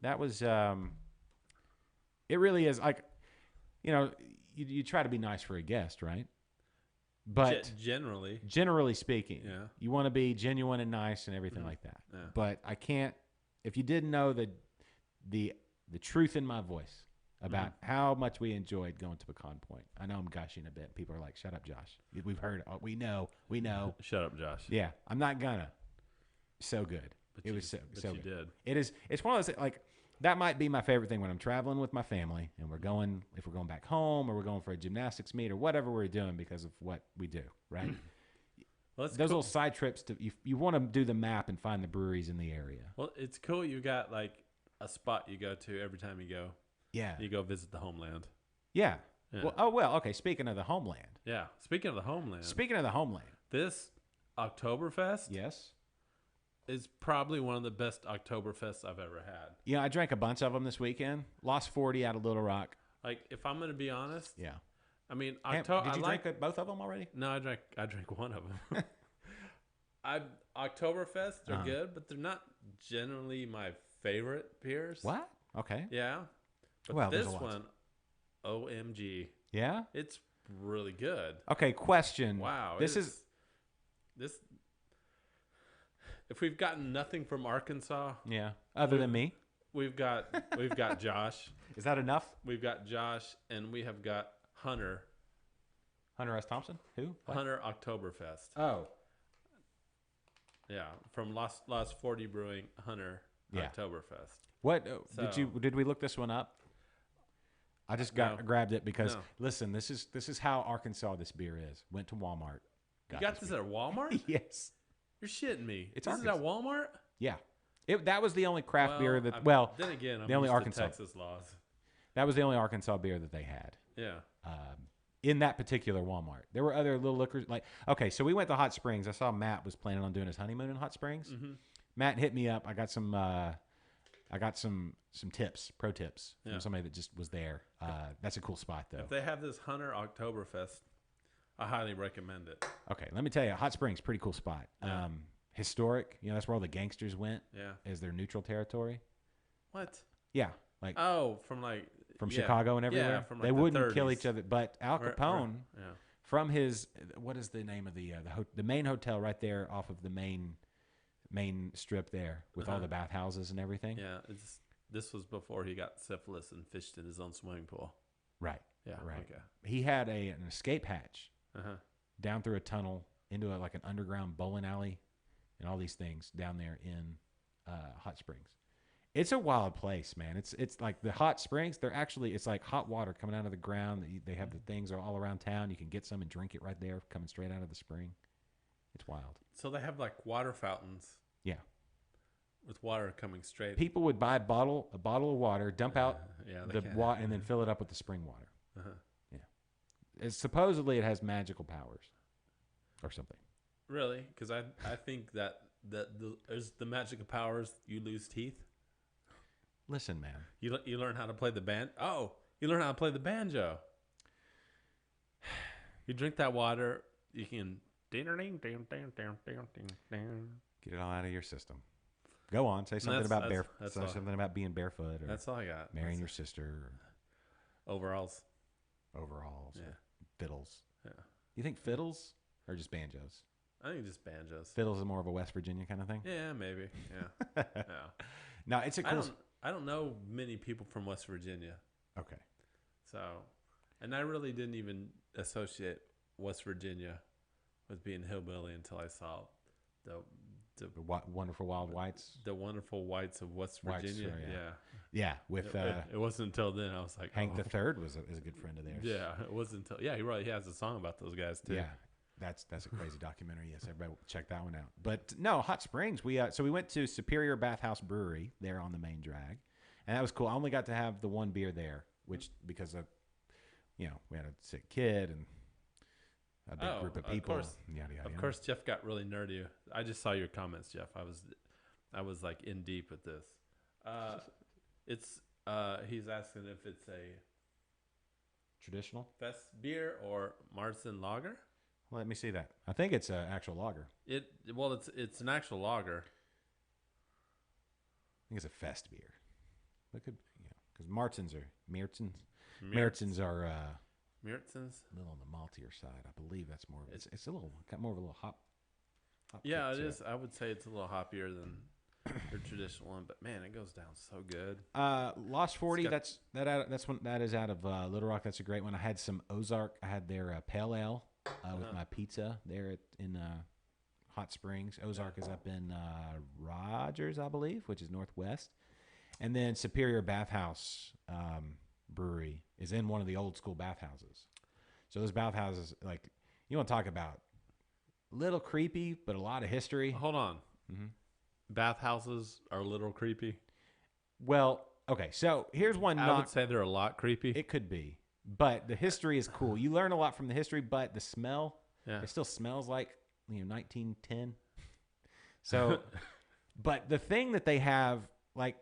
That was, it really is like, you try to be nice for a guest, right? But Generally, generally speaking, Yeah. you want to be genuine and nice and everything like that. Yeah. But I can't, if you didn't know the truth in my voice about how much we enjoyed going to Pecan Point. I know I'm gushing a bit. People are like, shut up, Josh. We've heard, we know. shut up, Josh. Yeah, I'm not gonna. So good. But It was so you good. did. It's one of those, like, That might be my favorite thing when I'm traveling with my family and if we're going back home or we're going for a gymnastics meet or whatever we're doing because of what we do, right? Well, it's Those cool. little side trips you want to do the map and find the breweries in the area. Well, it's cool. You got like a spot you go to every time you go. Yeah. You go visit the homeland. Yeah. Yeah. Well, okay. Speaking of the homeland. Yeah. Speaking of the homeland. This Oktoberfest yes. is probably one of the best Oktoberfests I've ever had. Yeah, I drank a bunch of them this weekend. Lost 40 out of Little Rock. Like, if I'm going to be honest, Yeah. I mean, Did you drink both of them already? No, I drank one of them. Oktoberfests are good, but they're not generally my favorite beers. What? Okay. Yeah. But Well, this there's a lot. one, OMG, Yeah? it's really good. Okay, question. Wow. This. If we've gotten nothing from Arkansas, Yeah. Other than me. we've got Josh. Is that enough? We've got Josh, and we have got Hunter. Hunter S. Thompson? Who? What? Hunter Oktoberfest. Oh. Yeah, from Lost 40 Brewing, Hunter Yeah. Oktoberfest. What So- did we look this one up? I just grabbed it because No. listen, this is how Arkansas this beer is. Went to Walmart. You got this beer. at Walmart? Yes. You're shitting me. It's This is at Arkansas. Walmart? Yeah. That was the only craft beer that Then again, I'm the only used to Arkansas. Texas laws. That was the only Arkansas beer that they had. Yeah. In that particular Walmart. There were other little liquors okay, so we went to Hot Springs. I saw Matt was planning on doing his honeymoon in Hot Springs. Mm-hmm. Matt hit me up. I got some tips, pro tips from somebody that just was there. That's a cool spot though. If they have this Hunter Oktoberfest, I highly recommend it. Okay, let me tell you, Hot Springs, pretty cool spot. Yeah. Historic, that's where all the gangsters went Yeah. as their neutral territory. What? Yeah, like Oh, from Chicago and everywhere. Yeah, from they the wouldn't kill 30s. each other, but Al Capone Yeah. from his what is the name of the main hotel right there off of the main strip there with all the bathhouses and everything. Yeah. This was before he got syphilis and fished in his own swimming pool. Right. Yeah. Right. Okay. He had an escape hatch Uh-huh. down through a tunnel into like an underground bowling alley and all these things down there in Hot Springs. It's a wild place, man. It's like the Hot Springs. It's like hot water coming out of the ground. They have the things all around town. You can get some and drink it right there, coming straight out of the spring. It's wild. So they have like water fountains Yeah. with water coming straight. People would buy a bottle of water, dump out yeah, they the can. water, and then fill it up with the spring water. Uh-huh. Yeah. Supposedly it has magical powers or something. Really? Because I think that there's the magical powers. You lose teeth. Listen, man. You learn how to play the band. Oh, you learn how to play the banjo. You drink that water, you can Get it all out of your system. Go on. Say something about something about being barefoot or That's all I got. marrying your sister Overalls. or overalls Yeah. or fiddles. Yeah. You think fiddles or just banjos? I think just banjos. Fiddles is more of a West Virginia kind of thing. Yeah, maybe. Yeah. Yeah. No, it's a cool. I don't know many people from West Virginia. Okay. So, and I really didn't even associate West Virginia with being hillbilly until I saw the Wonderful Wild Whites. the wonderful whites of West Whites, Virginia. sure, Yeah. Yeah, with It wasn't until then I was like, Hank oh. the Third is a good friend of theirs. Yeah, it wasn't until he has a song about those guys too. Yeah, that's a crazy documentary. Yes, everybody check that one out. But no, Hot Springs. We went to Superior Bathhouse Brewery there on the main drag, and that was cool. I only got to have the one beer there, which because of we had a sick kid and a big group of people. Of course, Jeff got really nerdy. I just saw your comments, Jeff. I was like in deep with this. He's asking if it's a Traditional. Fest beer or Marzen lager. Let me see that. I think it's an actual lager. It's an actual lager. I think it's a Fest beer. It could, because Märtzens are Märtzens are Märtzens. a little on the maltier side. I believe that's more. It's a little got more of a little hop. Yeah, kick it to is. I would say it's a little hoppier than your traditional one, but man, it goes down so good. Lost 40. It's got- That is out of Little Rock. That's a great one. I had some Ozark. I had their pale ale with my pizza there in Hot Springs. Ozark is up in Rogers, I believe, which is northwest. And then Superior Bathhouse Brewery is in one of the old school bathhouses. So those bathhouses, like, you want to talk about a little creepy, but a lot of history. Hold on. Bathhouses are a little creepy. Well, okay, so here's one. I would say they're a lot creepy. It could be, but the history is cool. You learn a lot from the history, but the smell, it still smells like 1910. So, but the thing that they have, like,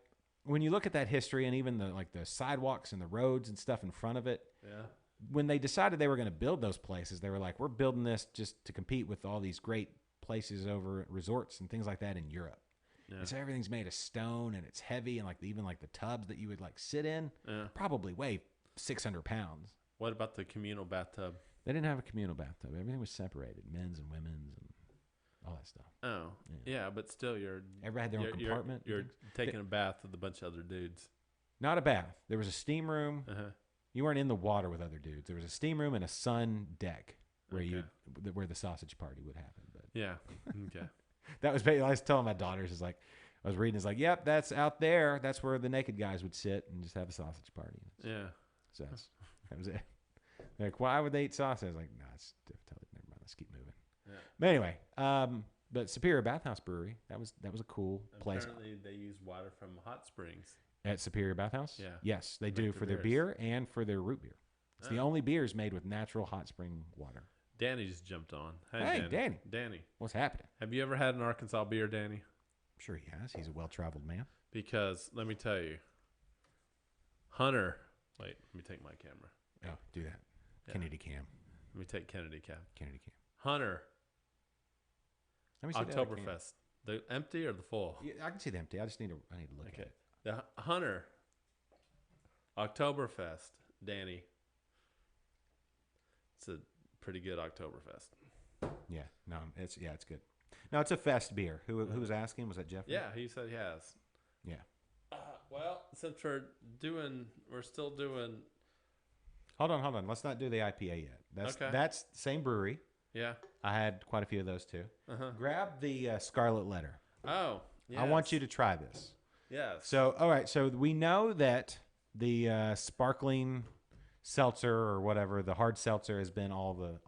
when you look at that history and even the sidewalks and the roads and stuff in front of it, when they decided they were going to build those places, they were like, we're building this just to compete with all these great places over resorts and things like that in Europe. Yeah. And so everything's made of stone and it's heavy, and even the tubs that you would sit in probably weigh 600 pounds. What about the communal bathtub? They didn't have a communal bathtub. Everything was separated, men's and women's and all that stuff. Oh, yeah, but still, everybody had their own compartment. You're taking a bath with a bunch of other dudes. Not a bath. There was a steam room. You weren't in the water with other dudes. There was a steam room and a sun deck where the sausage party would happen. But yeah, okay. That was basically, I was telling my daughters, I was reading, yep, that's out there. That's where the naked guys would sit and just have a sausage party. Yeah. So that was it. They're like, why would they eat sausage? I was like, nah, it's totally, never mind. Let's keep moving. Yeah. But anyway, but Superior Bathhouse Brewery, that was a cool place. Apparently they use water from hot springs. At Superior Bathhouse? Yeah. Yes, they do for their beer and for their root beer. It's the only beers made with natural hot spring water. Danny just jumped on. Hey, Danny. Danny. What's happening? Have you ever had an Arkansas beer, Danny? I'm sure he has. He's a well-traveled man. Because, let me tell you, Hunter. Wait, let me take my camera. Oh, do that. Yeah. Kennedy cam. Let me take Kennedy cam. Hunter. Let me see Oktoberfest. The empty or the full? Yeah, I can see the empty. I need to look at it. The Hunter Oktoberfest, Danny. It's a pretty good Oktoberfest. Yeah, no, it's good. No, it's a fest beer. Who was asking? Was that Jeffrey? Yeah, he said he has. Yeah. Well, since we're still doing. Hold on. Let's not do the IPA yet. That's the same brewery. Yeah. I had quite a few of those too. Grab the Scarlet Letter. Oh, yes. I want you to try this. Yes. So, all right. So we know that the sparkling seltzer or whatever, the hard seltzer, has been all the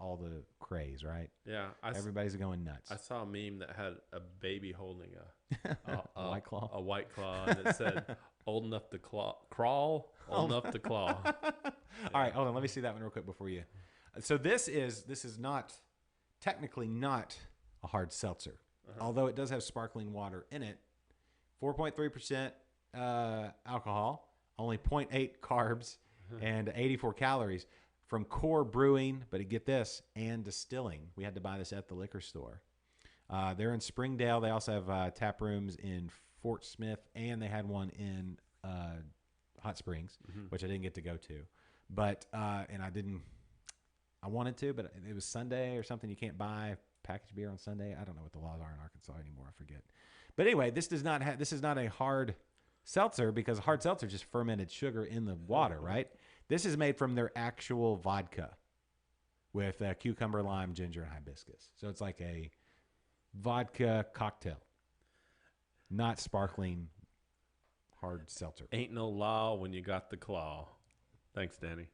craze, right? Yeah. Everybody's going nuts. I saw a meme that had a baby holding a White Claw. A White Claw, and it said, "Old enough to crawl, old enough to claw." All right, hold on. Let me see that one real quick before you. So this is not technically not a hard seltzer, although it does have sparkling water in it. 4.3% alcohol, only 0.8 carbs, and 84 calories from Core Brewing. But get this, and distilling. We had to buy this at the liquor store. They're in Springdale. They also have tap rooms in Fort Smith, and they had one in Hot Springs, which I didn't get to go to. But and I wanted to, but it was Sunday or something. You can't buy packaged beer on Sunday. I don't know what the laws are in Arkansas anymore. I forget. But anyway, this is not a hard seltzer, because hard seltzer is just fermented sugar in the water, right? This is made from their actual vodka with cucumber, lime, ginger, and hibiscus. So it's like a vodka cocktail, not sparkling hard seltzer. Ain't no law when you got the claw. Thanks, Danny.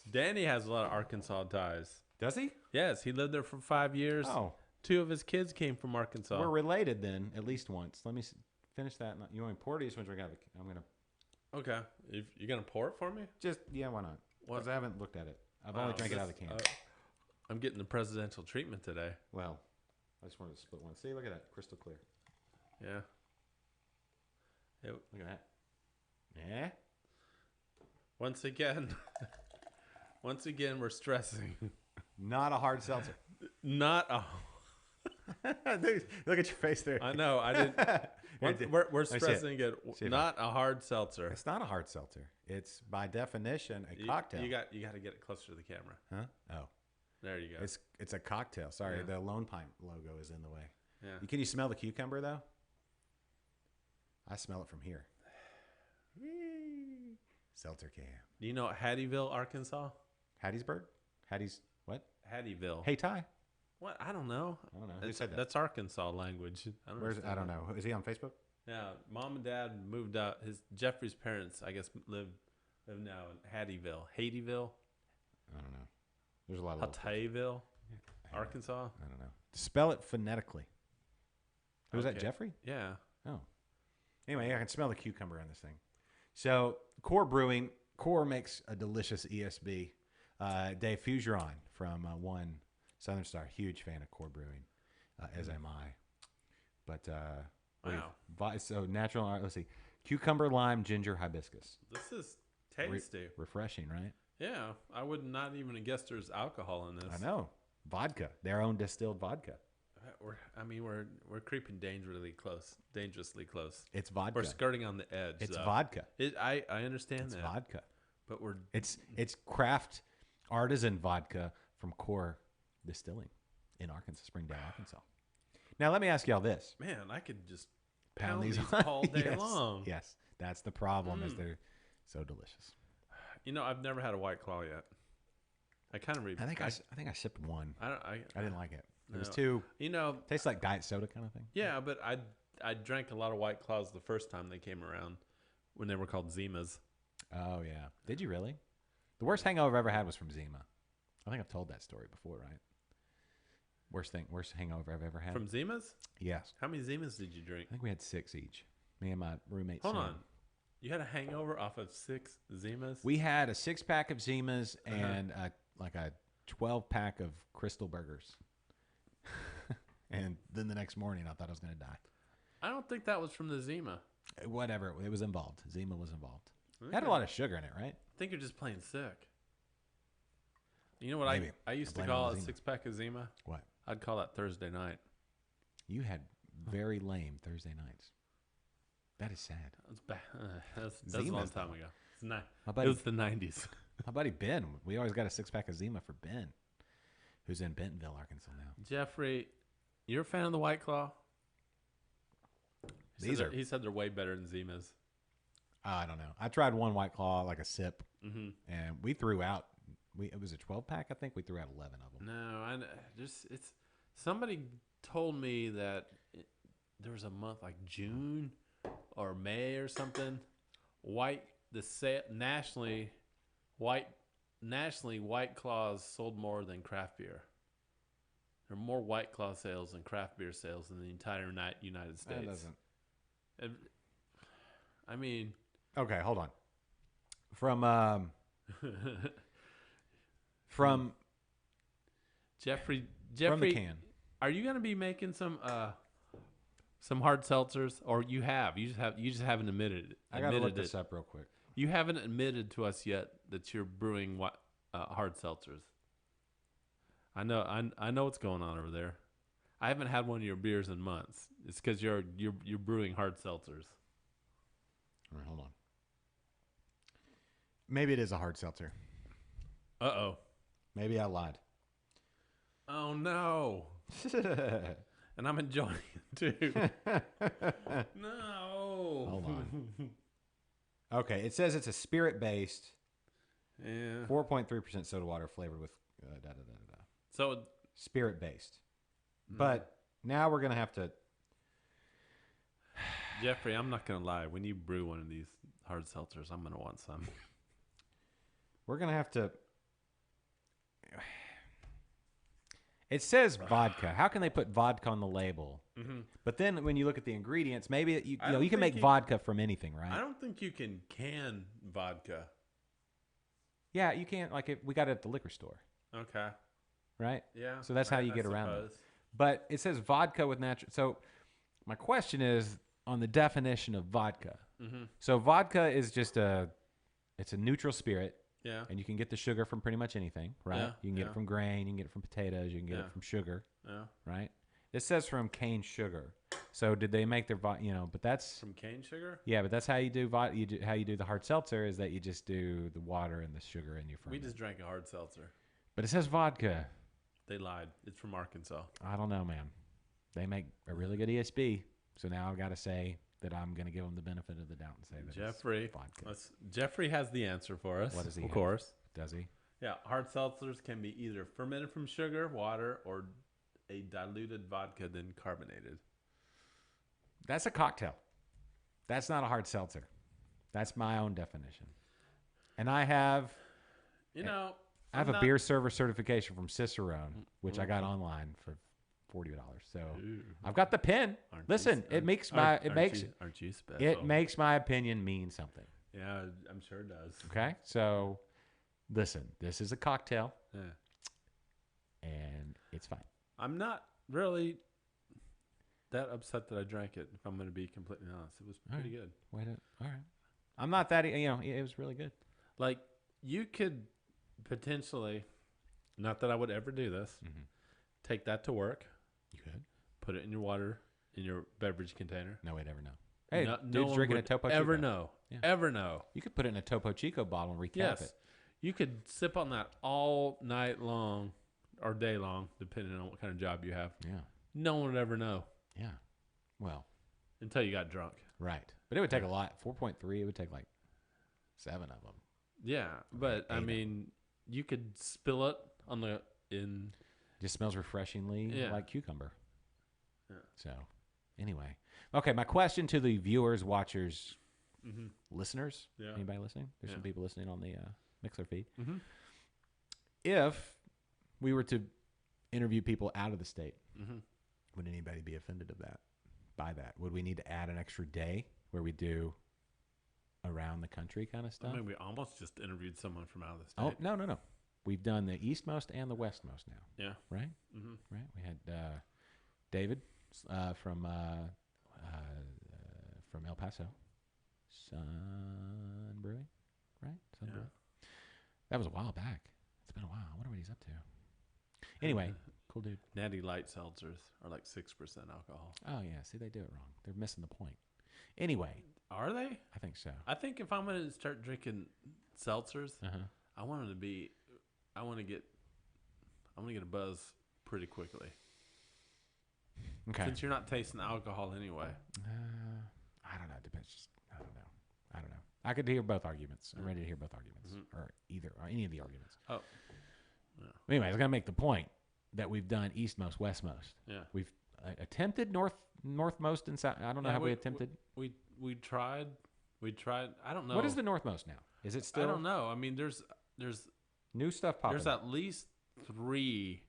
Danny has a lot of Arkansas ties. Does he? Yes, he lived there for 5 years. Oh. 2 of his kids came from Arkansas. We're related then, at least once. Let me finish that. You want me to pour it, or you just want to drink out of it? I'm going to. Okay. You going to pour it for me? Yeah, why not? Because I haven't looked at it. I've only drank it out of the can. I'm getting the presidential treatment today. Well, I just wanted to split one. See, look at that. Crystal clear. Yeah. Look at that. Yeah. Once again, we're stressing. Not a hard seltzer. Not a. Dude, look at your face there. I know. I didn't. We're stressing it. Not a hard seltzer. It's not a hard seltzer. It's by definition a cocktail. You got to get it closer to the camera. Huh? Oh. There you go. It's a cocktail. Sorry, the Lone Pine logo is in the way. Yeah. Can you smell the cucumber though? I smell it from here. Seltzer can. Do you know Hattieville, Arkansas? Hattiesburg? What? Hattieville. Hey, Ty. What? I don't know. Who said that? That's Arkansas language. I don't know. Is he on Facebook? Yeah, mom and dad moved out. Jeffrey's parents, I guess, live now in Hattieville. I don't know. There's a lot of Hattieville, Arkansas. I don't know. Spell it phonetically. Who was that, Okay. Jeffrey? Yeah. Oh. Anyway, I can smell the cucumber on this thing. So, Core Brewing. Core makes a delicious ESB. Dave Fougeron from One Southern Star. Huge fan of Core Brewing, as am I. But, Wow. so natural, let's see. Cucumber, lime, ginger, hibiscus. This is tasty. Refreshing, right? Yeah, I would not even have guessed there's alcohol in this. I know. Vodka. Their own distilled vodka. We're creeping dangerously close. It's vodka. We're skirting on the edge. It's though. vodka. I understand It's that. vodka. But we're It's craft artisan vodka from Core Distilling in Arkansas, Springdale, Arkansas. Now let me ask y'all this: man, I could just pound pound these these on? all day Yes. long. Yes, that's the problem. Is they're so delicious. You know, I've never had a White Claw yet. I kind of I think I sipped one. I didn't like it. It was No. too You know, tastes like diet soda kind of thing. yeah, but I drank a lot of White Claws the first time they came around when they were called Zimas. Oh yeah, did you really? The worst hangover I ever had was from Zima. I think I've told that story before, right? Worst hangover I've ever had. From Zimas? Yes, How many Zimas did you drink? I think we had 6 each. Me and my roommate. Hold Sam. on. You had a hangover off of 6 Zimas? We had a 6-pack of Zimas Uh-huh. and a 12-pack of Crystal Burgers. And then the next morning, I thought I was going to die. I don't think that was from the Zima. Whatever, it was involved. Zima was involved. It Okay. had a lot of sugar in it, right? I think you're just plain sick. You know what Maybe. I used to blame it call on a Zima. 6-pack of Zima? What? I'd call that Thursday night. You had very lame Thursday nights. That is sad. That's bad. That's a long Zimas, time though. ago. My It buddy, was the 90s. my buddy Ben, we always got a 6-pack of Zima for Ben, who's in Bentonville, Arkansas now. Jeffrey, you're a fan of the White Claw? He said they're way better than Zimas. I don't know. I tried one White Claw, like a sip, Mm-hmm. and we threw out, it was a 12-pack, I think. We threw out 11 of them. No, it's somebody told me that there was a month like June or May or something. Nationally, White Claws sold more than craft beer. There are more White Claw sales than craft beer sales in the entire United States. That doesn't. I mean, Okay, hold on. From Jeffrey, from the can. are you gonna be making some hard seltzers, or you just haven't admitted I gotta look it. this up real quick. You haven't admitted to us yet that you're brewing hard seltzers. I know what's going on over there. I haven't had one of your beers in months. It's because you're brewing hard seltzers. All right, hold on. Maybe it is a hard seltzer. Uh-oh. Maybe I lied. Oh no. And I'm enjoying it too. No. Hold on. Okay, it says it's a spirit-based, Yeah. 4.3% soda water flavored with So spirit-based. But now we're gonna have to. Jeffrey, I'm not gonna lie. When you brew one of these hard seltzers, I'm gonna want some. We're gonna have to. It says vodka. How can they put vodka on the label? Mm-hmm. But then when you look at the ingredients, maybe you I don't can think make vodka from anything, right? I don't think you can vodka. Yeah, you can't. Like we got it at the liquor store, Okay. right? Yeah. So that's how you I get around it. suppose. But it says vodka with natural. So my question is on the definition of vodka. Mm-hmm. So vodka is just it's a neutral spirit, Yeah. and you can get the sugar from pretty much anything, right? Yeah, You can get yeah. it from grain, you can get it from potatoes, you can get Yeah. it from sugar, Yeah. right? It says from cane sugar. So did they make their but that's From cane sugar? yeah, but that's how you do how you do the hard seltzer is that you just do the water and the sugar and you We ferment. just drank a hard seltzer. But it says vodka. They lied. It's from Arkansas. I don't know, man. They make a really good ESB. So now I've got to say that I'm going to give them the benefit of the doubt and say that Jeffrey. it's vodka. Jeffrey has the answer for us. What does he Of have? course. Does he? Yeah. Hard seltzers can be either fermented from sugar, water, or a diluted vodka, then carbonated. That's a cocktail. That's not a hard seltzer. That's my own definition. And I have a beer server certification from Cicerone, which I got online for $40. So I've got the pen. Listen, it makes my opinion mean something. Yeah, I'm sure it does. Okay, so listen, this is a cocktail, and it's fine. I'm not really that upset that I drank it. If I'm going to be completely honest, it was pretty good. All right. I'm not that. It was really good. Like you could potentially, not that I would ever do this, take that to work. You could put it in your water in your beverage container. No we'd ever know. Hey, no dude's one drinking a would Topo ever Chico. know. Yeah. Ever know. You could put it in a Topo Chico bottle and recap Yes. it. You could sip on that all night long or day long, depending on what kind of job you have. Yeah. No one would ever know. Yeah. Well. Until you got drunk. Right. But it would take a lot. 4.3, it would take like 7 of them. Yeah. But, I mean, you could spill it on the, Just smells refreshingly like cucumber. Yeah. So, anyway. Okay, my question to the viewers, watchers, listeners. Yeah. Anybody listening? There's some people listening on the Mixler feed. Mm-hmm. If we were to interview people out of the state, would anybody be offended by that? Would we need to add an extra day where we do around the country kind of stuff? I mean, we almost just interviewed someone from out of the state. Oh, no. We've done the eastmost and the westmost now. Yeah. Right? Mm-hmm. Right. We had David from El Paso. Sun Brewing, right? Sun Brewing. That was a while back. It's been a while. I wonder what he's up to. Anyway, cool dude. Natty Light seltzers are like 6% alcohol. Oh, yeah. See, they do it wrong. They're missing the point. Anyway. Are they? I think so. I think if I'm going to start drinking seltzers, I want to get a buzz pretty quickly. Okay. Since you're not tasting alcohol anyway. I don't know. It depends. I don't know. I could hear both arguments. I'm ready to hear both arguments, or any of the arguments. Oh. Yeah. Anyway, I was gonna make the point that we've done eastmost, westmost. Yeah. We've attempted northmost and south. I don't know how we attempted. We tried. I don't know. What is the northmost now? Is it still? I don't know. I mean, there's new stuff popping. There's at least 3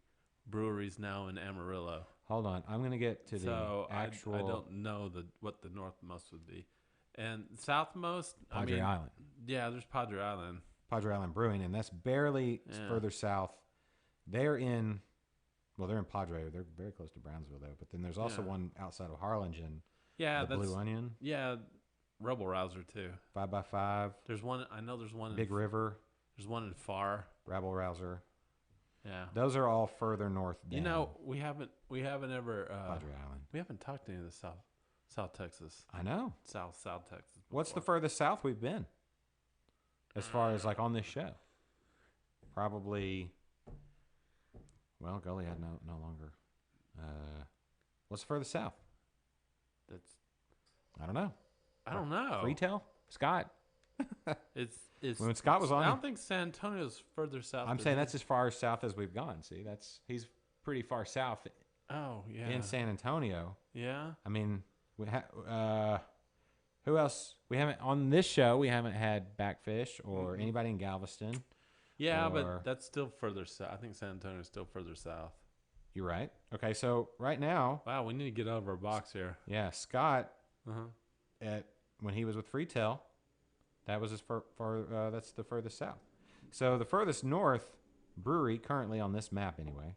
breweries now in Amarillo. Hold on, I'm gonna get to the actual. I don't know what the northmost would be, and southmost. Padre Island. Yeah, there's Padre Island. Padre Island Brewing, and that's barely further south. They're in Padre. They're very close to Brownsville, though. But then there's also one outside of Harlingen. Yeah, the Blue Onion. Yeah, Rebel Rouser too. 5x5. There's one. I know there's one. Big River. There's one in Far. Rebel Rouser. Yeah, those are all further north. Down. You know, we haven't ever. Padre Island. We haven't talked to any of the South Texas. I know. South Texas. Before. What's the furthest south we've been? As far as like on this show, probably. Well, Gully had no longer. What's the furthest south? I don't know. I don't know. Freetail? Scott? It's when Scott was on. I don't think San Antonio's further south. I'm saying that's as far south as we've gone. See, he's pretty far south. Oh yeah. In San Antonio. Yeah. I mean, who else? We haven't on this show. We haven't had Backfish or anybody in Galveston. Yeah, but that's still further south. I think San Antonio's still further south. You're right. Okay, so right now. Wow, we need to get out of our box here. Yeah, Scott. When he was with Freetail, that was that's the furthest south. So the furthest north brewery currently on this map, anyway.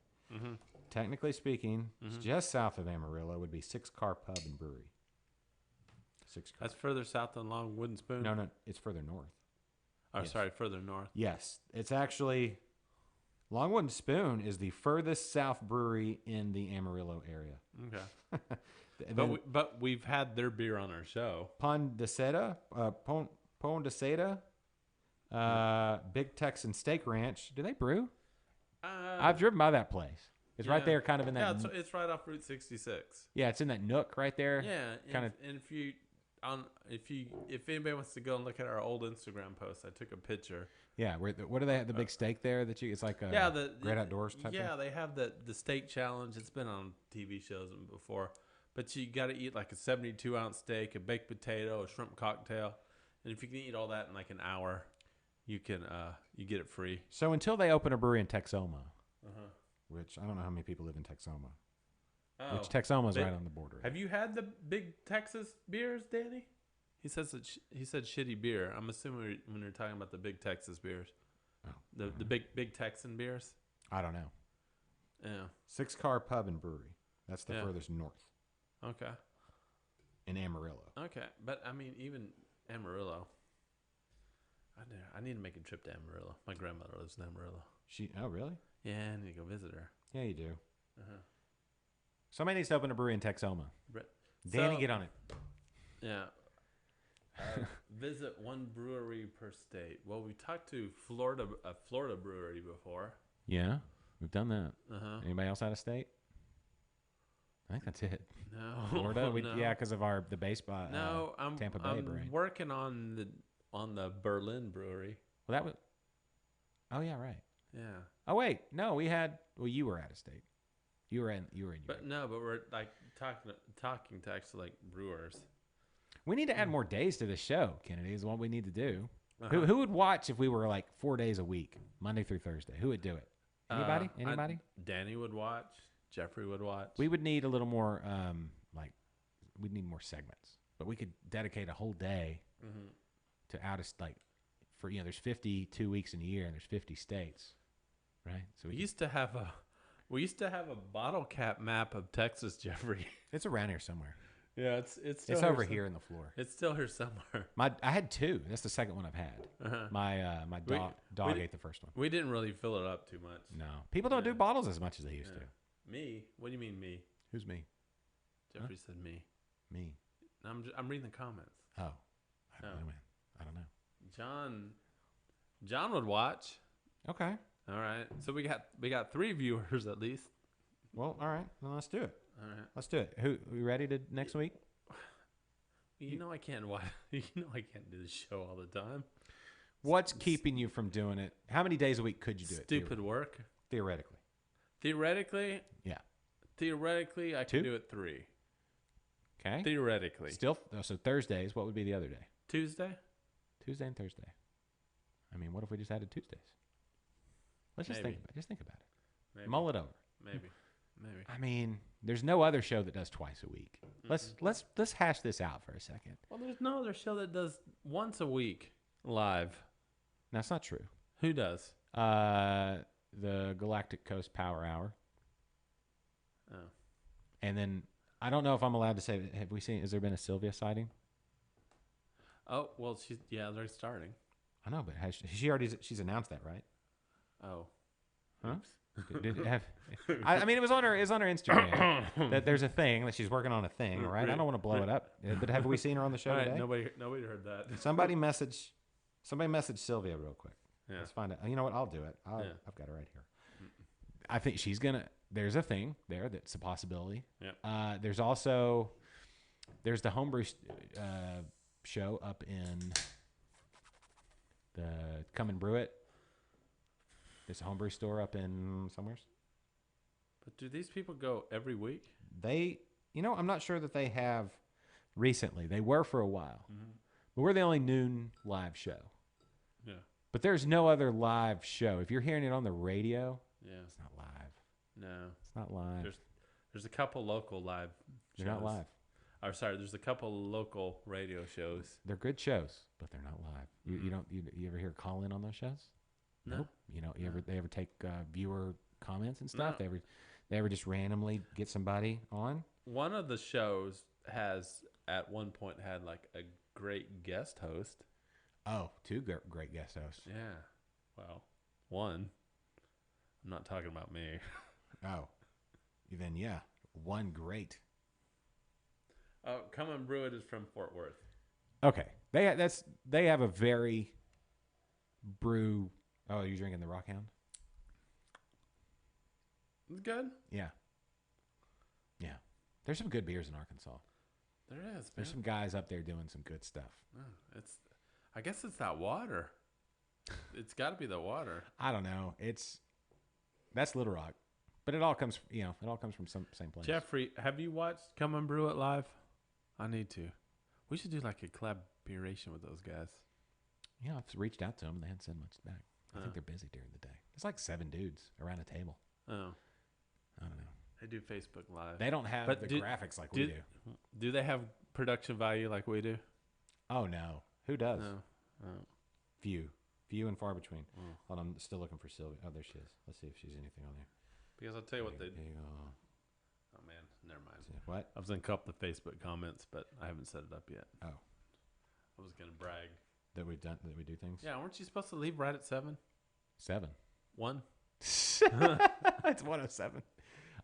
Technically speaking, it's just south of Amarillo. Would be 6 Car Pub and Brewery. 6 Car. That's further south than Long Wooden Spoon. No, it's further north. Oh, yes. Sorry, further north. Yes, it's actually Long Wooden Spoon is the furthest south brewery in the Amarillo area. Okay. But we've had their beer on our show. Pondaceta, Big Texan Steak Ranch. Do they brew? I've driven by that place. It's right there, kind of in that. Yeah, it's right off Route 66. Yeah, it's in that nook right there. Yeah, kind of. And if anybody wants to go and look at our old Instagram post, I took a picture. Yeah, what do they have? The big steak there that it's like a the Great Outdoors type. Yeah, they have the steak challenge. It's been on TV shows before, But you got to eat like a 72-ounce steak, a baked potato, a shrimp cocktail, and if you can eat all that in like an hour, you get it free. So until they open a brewery in Texoma, which I don't know how many people live in Texoma, which Texoma is right on the border. Have you had the big Texas beers, Danny? He said shitty beer. I'm assuming when you're talking about the big Texas beers, the big Texan beers. I don't know. Yeah. 6 Car Pub and Brewery. That's the furthest north. Okay. In Amarillo. Okay, but I mean, even Amarillo. I need to make a trip to Amarillo. My grandmother lives in Amarillo. Oh, really? Yeah, I need to go visit her. Yeah, you do. Somebody needs to open a brewery in Texoma. Danny, get on it. Yeah. Visit one brewery per state. Well, we talked to a Florida brewery before. Yeah, we've done that. Anybody else out of state? I think that's it. No, Florida. no. Yeah, because of the baseball. No, Tampa Bay brewery. I'm working on the Berlin brewery. Well, that was. Oh yeah, right. Yeah. Oh wait, no, we had. Well, you were out of state. You were in Europe. But we're like talking to actually like brewers. We need to add more days to the show, Kennedy, is what we need to do. Who would watch if we were like 4 days a week, Monday through Thursday? Who would do it? Anybody? Anybody? Danny would watch. Jeffrey would watch. We would need a little more, we'd need more segments. But we could dedicate a whole day to out of, there's 52 weeks in a year and there's 50 states, right? So we used to have a bottle cap map of Texas, Jeffrey. It's around here somewhere. Yeah, it's still over here in the floor. It's still here somewhere. I had 2. That's the second one I've had. My dog ate the first one. We didn't really fill it up too much. No, people don't do bottles as much as they used to. Me? What do you mean me? Who's me? Jeffrey said me. Me. I'm reading the comments. Oh, I don't know. John would watch. Okay. All right. So we got 3 viewers at least. Well, all right. Then let's do it. All right. Let's do it. Are we ready to next week? You know I can't watch. You know I can't do the show all the time. What's keeping you from doing it? How many days a week could you do it? Stupid work. Theoretically. Theoretically, yeah. Theoretically, I 2? can do it 3. Okay. Theoretically. Still, so Thursdays. What would be the other day? Tuesday and Thursday. I mean, what if we just added Tuesdays? Let's just think about it. Maybe. Mull it over. Maybe. I mean, there's no other show that does twice a week. Let's hash this out for a second. Well, there's no other show that does once a week live. That's not true. Who does? The Galactic Coast Power Hour. Oh. And then I don't know if I'm allowed to say. Has there been a Sylvia sighting? Oh well, they're starting. I know, but she's announced that, right? Oh. Huh? I mean, it was on her Instagram that there's a thing that she's working on a thing, right? I don't want to blow it up, but have we seen her on the show today? Nobody heard that. Somebody message Sylvia real quick. Yeah. Let's find out. You know what? I'll do it. I've got it right here. I think she's gonna. There's a thing there that's a possibility. Yeah. There's the homebrew show up in the Come and Brew It. There's a homebrew store up in somewheres. But do these people go every week? I'm not sure that they have recently. They were for a while. Mm-hmm. But we're the only noon live show. Yeah. But there's no other live show. If you're hearing it on the radio, it's not live. No. It's not live. There's a couple local live shows. They're not live. Or sorry, there's a couple local radio shows. They're good shows, but they're not live. You ever hear call in on those shows? No. Nope. They ever take viewer comments and stuff? No. They ever just randomly get somebody on? One of the shows has at one point had like a great guest host. Oh, 2 great guest hosts. Yeah. Well, one. I'm not talking about me. Oh. Then yeah, 1 great. Oh, Come and Brew It is from Fort Worth. Okay. They have a very brew. Oh, are you drinking the Rockhound? It's good. Yeah. Yeah. There's some good beers in Arkansas. There is. Man. There's some guys up there doing some good stuff. I guess it's that water. It's got to be the water. I don't know. That's Little Rock. But it all comes, from some same place. Jeffrey, have you watched Come and Brew It Live? I need to. We should do like a collaboration with those guys. Yeah, I've reached out to them and they hadn't said much back. I think they're busy during the day. It's like 7 dudes around a table. Oh, I don't know. they do Facebook Live. They don't have But the do- graphics like we do. Do they have production value like we do? Oh no, who does? No. Oh. Few and far between. Mm. Hold on, I'm still looking for Sylvia. Oh, there she is. Let's see if she's anything on there. Because I'll tell you what they. There you go. Oh man, never mind. What? I was gonna cop the Facebook comments, but I haven't set it up yet. Oh, I was gonna brag. that we do things. Yeah, weren't you supposed to leave right at 7? 7. 1? It's 107.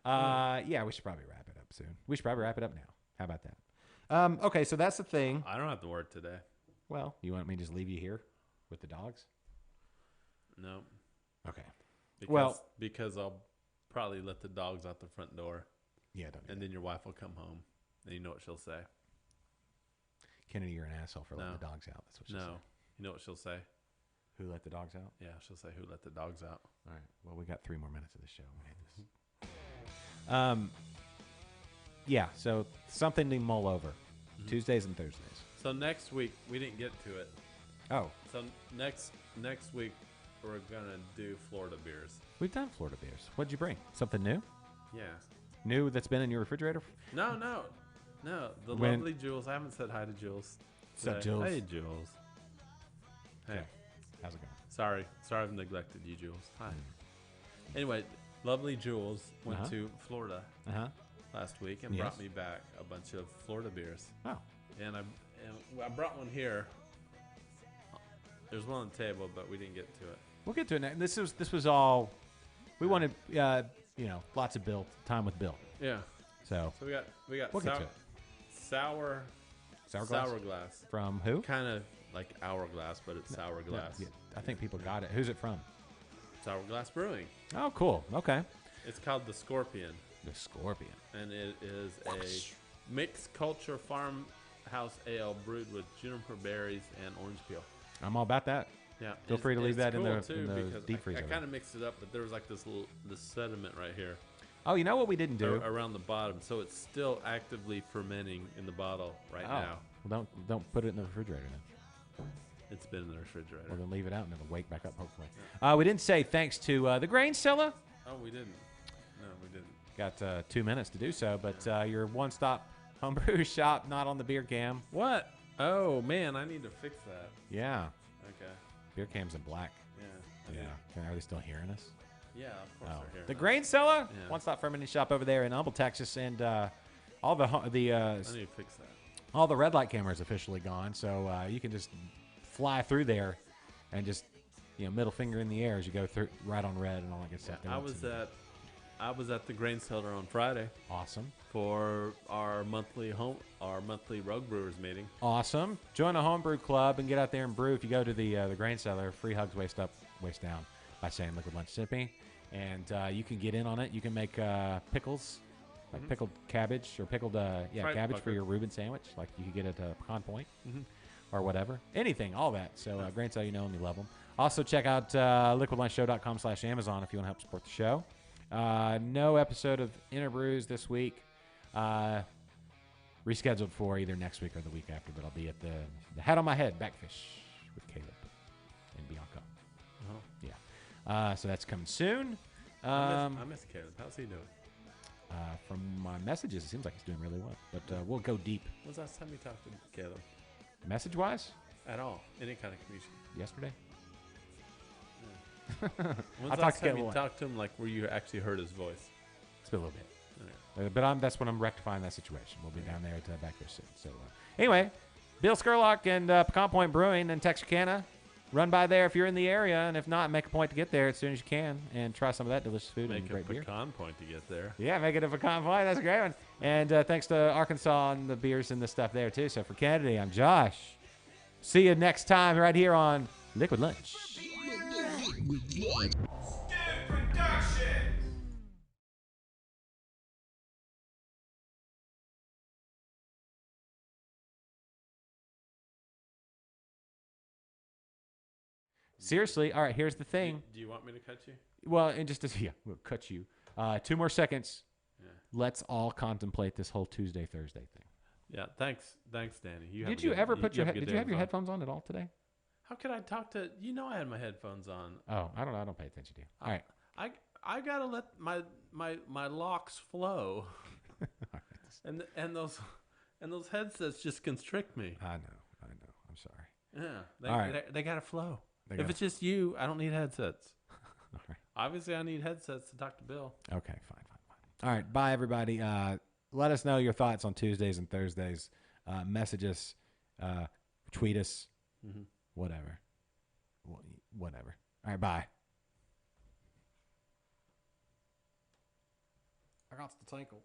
Yeah, we should probably wrap it up soon. We should probably wrap it up now. How about that? Okay, so that's the thing. I don't have to work today. Well, you want me to just leave you here with the dogs? No. Okay. Because I'll probably let the dogs out the front door, Yeah, don't. and then your wife will come home, and you know what she'll say. Kennedy, you're an asshole for letting No. the dogs out. That's what she'll No, say. you know what she'll say. Who let the dogs out? Yeah, she'll say, "Who let the dogs out?" All right. Well, we got 3 more minutes of the show. We hate this. Yeah. So something to mull over. Tuesdays and Thursdays. So next week we didn't get to it. Oh, So next week we're gonna do Florida beers. we've done Florida beers. What'd you bring? Something new? Yeah. New that's been in your refrigerator? No. The When- lovely Jules. I haven't said hi to Jules. What's up, today. Jules? Hey, Jules. Hey. Okay. How's it going? Sorry I've neglected you, Jules. Hi. Anyway, lovely Jules went Uh-huh. to Florida Uh-huh. last week and Yes. brought me back a bunch of Florida beers. Oh. And I brought one here. There's one on the table, but we didn't get to it. We'll get to it next. This was all we wanted, lots of time with Bill. Yeah. So So we got We'll get to it. sour Sour glass. from who? Kind of like hourglass, but it's sour glass. Yeah, I think people got it. Who's it from? Sour Glass Brewing. Oh, cool. Okay. It's called the Scorpion, The Scorpion. and it is a mixed culture farmhouse ale brewed with juniper berries and orange peel. I'm all about that. Yeah, Feel free to leave that in cool the- too, in the because deep freezer I there. kind of mixed it up, but there was like this sediment right here Oh, you know what we didn't do? around the bottom, so it's still actively fermenting in the bottle right now. Well, don't put it in the refrigerator then. It's been in the refrigerator. Well, then leave it out and it'll wake back up, hopefully. We didn't say thanks to the Grain Cellar. Oh, we didn't. No, we didn't. Got 2 minutes to do so, but your one-stop homebrew shop, not on the beer cam. What? Oh man, I need to fix that. Yeah. Okay. Beer cam's in black. Yeah. Are they still hearing us? Yeah, of course they're here. The Grain Cellar, Yeah. one-stop fermenting shop over there in Humble, Texas, and all the I need to fix that. all the red light cameras officially gone, so you can just fly through there and just middle finger in the air as you go through right on red and all that good stuff. I was at the Grain Cellar on Friday Awesome. for our monthly Rogue Brewers meeting. Awesome. Join a homebrew club and get out there and brew. If you go to the Grain Cellar, free hugs, waist up, waist down by saying Liquid Lunch Sipping. And you can get in on it. You can make pickles, like pickled cabbage or pickled Fried cabbage for pucker. your Reuben sandwich, like you could get at Pecan Point or whatever. Anything, all that. So Grain Cellar, you know them, you love them. Also, check out liquidlunchshow.com/Amazon if you want to help support the show. No episode of Inner Brews this week. Rescheduled for either next week or the week after, but I'll be at the Hat on My Head Backfish with Caleb and Bianca. Yeah. So that's coming soon. I miss Caleb. How's he doing? From my messages, it seems like he's doing really well. But we'll go deep. When's the last time you talked to Caleb? Message-wise, At all? Any kind of communication? yesterday. When's I the talked last to time Caleb you once. talked to him like where you actually heard his voice? It's been a little bit. Okay. But that's when I'm rectifying that situation. We'll be down there at Backfish soon. So anyway, Bill Skurlock and Pecan Point Brewing in Texarkana. Run by there if you're in the area, and if not, make a point to get there as soon as you can and try some of that delicious food and Make a great beer. pecan point to get there. Yeah, make it a pecan pie. That's a great one. And thanks to Arkansas and the beers and the stuff there, too. So for Kennedy, I'm Josh. See you next time right here on Liquid Lunch. Seriously, all right, here's the thing. Do you want me to cut you? Well, and just we'll cut you. 2 more seconds. Yeah. Let's all contemplate this whole Tuesday, Thursday thing. Yeah, thanks, Danny. Did you have your headphones on at all today? How could I talk to you? Know I had my headphones on. Oh, I don't pay attention to you. All right. I gotta let my locks flow, and those headsets just constrict me. I know. I'm sorry. Yeah, they gotta flow. If it's just you, I don't need headsets. All right. Obviously, I need headsets to talk to Bill. Okay, fine. All right, bye everybody. Let us know your thoughts on Tuesdays and Thursdays. Message us, tweet us, whatever. All right, bye. I got the tinkle.